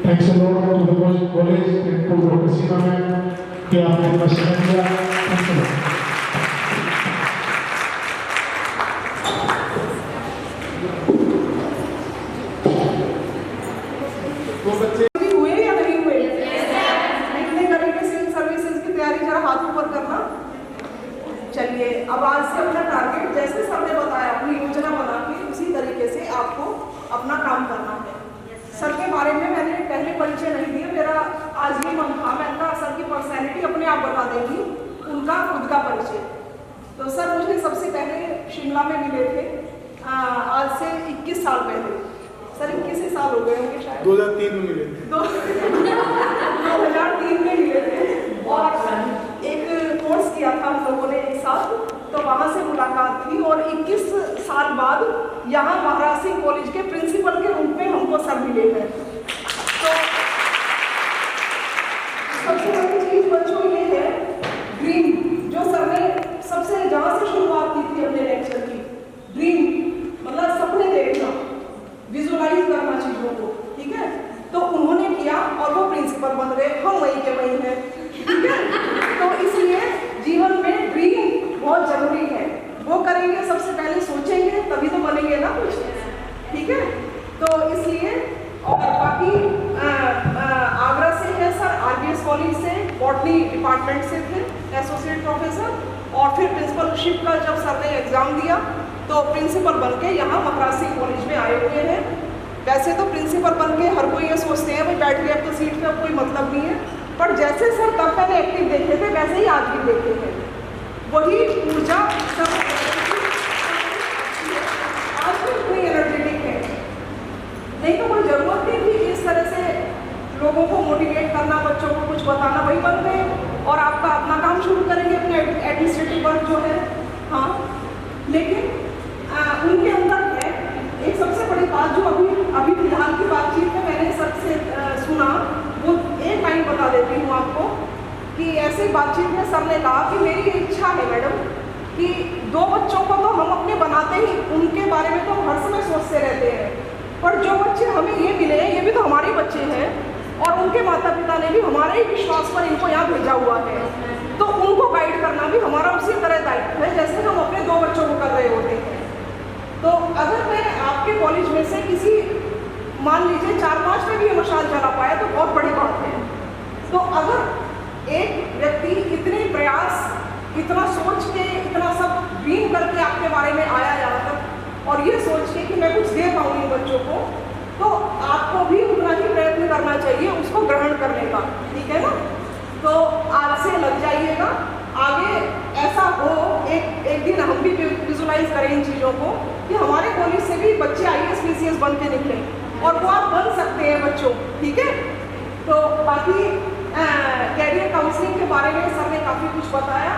Thanks a lot to the college and to doctor Seema ma'am कि आपने इतना समय दिया। Thanks a lot. हुए या नहीं हुए? कितने तरीके से इन सर्विसेज की तैयारी, जरा हाथ ऊपर करना। चलिए, अब आज से अपना टारगेट जैसे सर ने बताया, अपनी योजना बना के उसी तरीके से आपको अपना काम करना है। सर के बारे में मैंने पहले परिचय नहीं दिया, मेरा आज ये मन था, मैं कहा सर की पर्सनैलिटी अपने आप बता देंगी, उनका खुद का परिचय। तो सर मुझे सबसे पहले शिमला में मिले थे, आज से 21 साल पहले। सर 21 साल हो गए होंगे शायद। 2003 में मिले थे। 2003 में मिले थे और एक कोर्स किया था हम लोगों ने एक साथ, तो वहाँ से मुलाकात थी। और 21 साल बाद यहाँ महाराज सिंह कॉलेज के प्रिंसिपल के रूप में हमको सर मिले हैं। तो सबसे बड़ी चीज बच्चों ये है, ड्रीम, जो सर ने सबसे जहाँ से शुरुआत की थी अपने लेक्चर की, ड्रीम मतलब सपने देखना, विजुअलाइज करना चीजों को, ठीक है। तो उन्होंने किया और वो प्रिंसिपल बन गए, हम वही के वही हैं, ठीक है। तो इसलिए जीवन में ड्रीम बहुत जरूरी है, वो करेंगे, सबसे पहले सोचेंगे तभी तो बनेंगे ना कुछ, ठीक है। तो इसलिए और बाकी आगरा से है सर, RBS कॉलेज से बॉटनी डिपार्टमेंट से थे एसोसिएट प्रोफेसर, और फिर प्रिंसिपलशिप का जब सर ने एग्जाम दिया तो प्रिंसिपल बनके यहाँ महाराज सिंह कॉलेज में आए हुए हैं। वैसे तो प्रिंसिपल बनके हर कोई ये सोचते हैं भाई बैठ गए अब तो सीट का कोई मतलब नहीं है, पर जैसे सर तब पहले एक्टिव देखे थे वैसे ही आज भी देखे हैं, वही ऊर्जा सब आज भी इतनी एनर्जेटिक है। नहीं तो कोई जरूरत नहीं थी इस तरह से लोगों को मोटिवेट करना, बच्चों को कुछ बताना, वही बन गए और आपका अपना काम शुरू करेंगे, अपने एडमिनिस्ट्रेटिव वर्क जो है। हाँ, लेकिन उनके अंदर है एक सबसे बड़ी बात जो अभी फिलहाल की बातचीत में मैंने सबसे सुना, वो एक लाइन बता देती हूँ आपको कि ऐसे बातचीत में सर ने कहा कि मेरी ये इच्छा है मैडम कि 2 बच्चों को तो हम अपने बनाते ही, उनके बारे में तो हम हर समय सोचते रहते हैं, पर जो बच्चे हमें ये मिले ये भी तो हमारे बच्चे हैं और उनके माता पिता ने भी हमारे ही विश्वास पर इनको यहाँ भेजा हुआ है, तो उनको गाइड करना भी हमारा उसी तरह दायित्व है जैसे हम अपने 2 बच्चों को कर रहे होते हैं। तो अगर मैं आपके कॉलेज में से किसी मान लीजिए 4-5 में भी ये मशाल जला पाया तो बहुत बड़ी बात है। तो अगर एक व्यक्ति इतने प्रयास, इतना सोच के, इतना सब ड्रीम करके आपके बारे में आया यहाँ तक और ये सोच के कि मैं कुछ दे पाऊंगी बच्चों को, तो आपको भी उतना ही प्रयत्न करना चाहिए उसको ग्रहण करने का, ठीक है ना। तो आज से लग जाइएगा, आगे ऐसा हो एक दिन हम भी विजुलाइज करें इन चीज़ों को कि हमारे कॉलेज से भी बच्चे IAS PCS बन के निकले और वो आप बन सकते हैं बच्चों, ठीक है। तो बाकी कैरियर काउंसलिंग के बारे में सर ने काफ़ी कुछ बताया,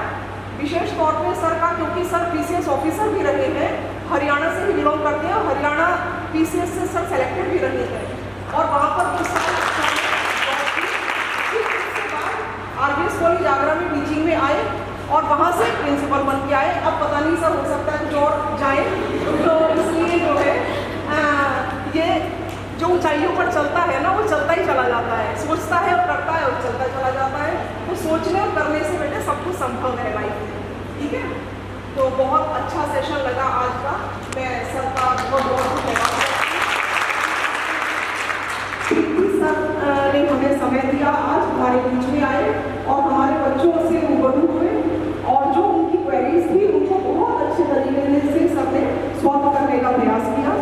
विशेष तौर पे सर का, क्योंकि सर PCS ऑफिसर भी रहे हैं, हरियाणा से ही बिलोंग करते हैं, हरियाणा PCS से सर सेलेक्टेड भी रहे हैं और वहाँ पर कुछ साल RBS कॉलेज आगरा में टीचिंग में आए और वहाँ से प्रिंसिपल बन के आए। अब पता नहीं सर, हो सकता है कुछ और जाए, तो इसलिए जो है ये जो ऊंचाइयों पर चलता है ना, वो चलता ही चला जाता है, सोचता है और करता है और चलता चला जाता है। तो सोचने और करने से बेटे सब कुछ संभव है लाइफ में, ठीक है। तो बहुत अच्छा सेशन लगा आज का, मैं सर का बहुत बहुत धन्यवाद सर ने हमें समय दिया, आज हमारे बीच में आए और हमारे बच्चों से रूबरू हुए और जो उनकी क्वेरीज थी उनको बहुत अच्छे तरीके से सर ने सॉल्व करने का प्रयास किया।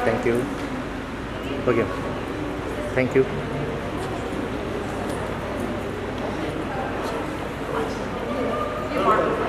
Thank you. Okay, thank you. ये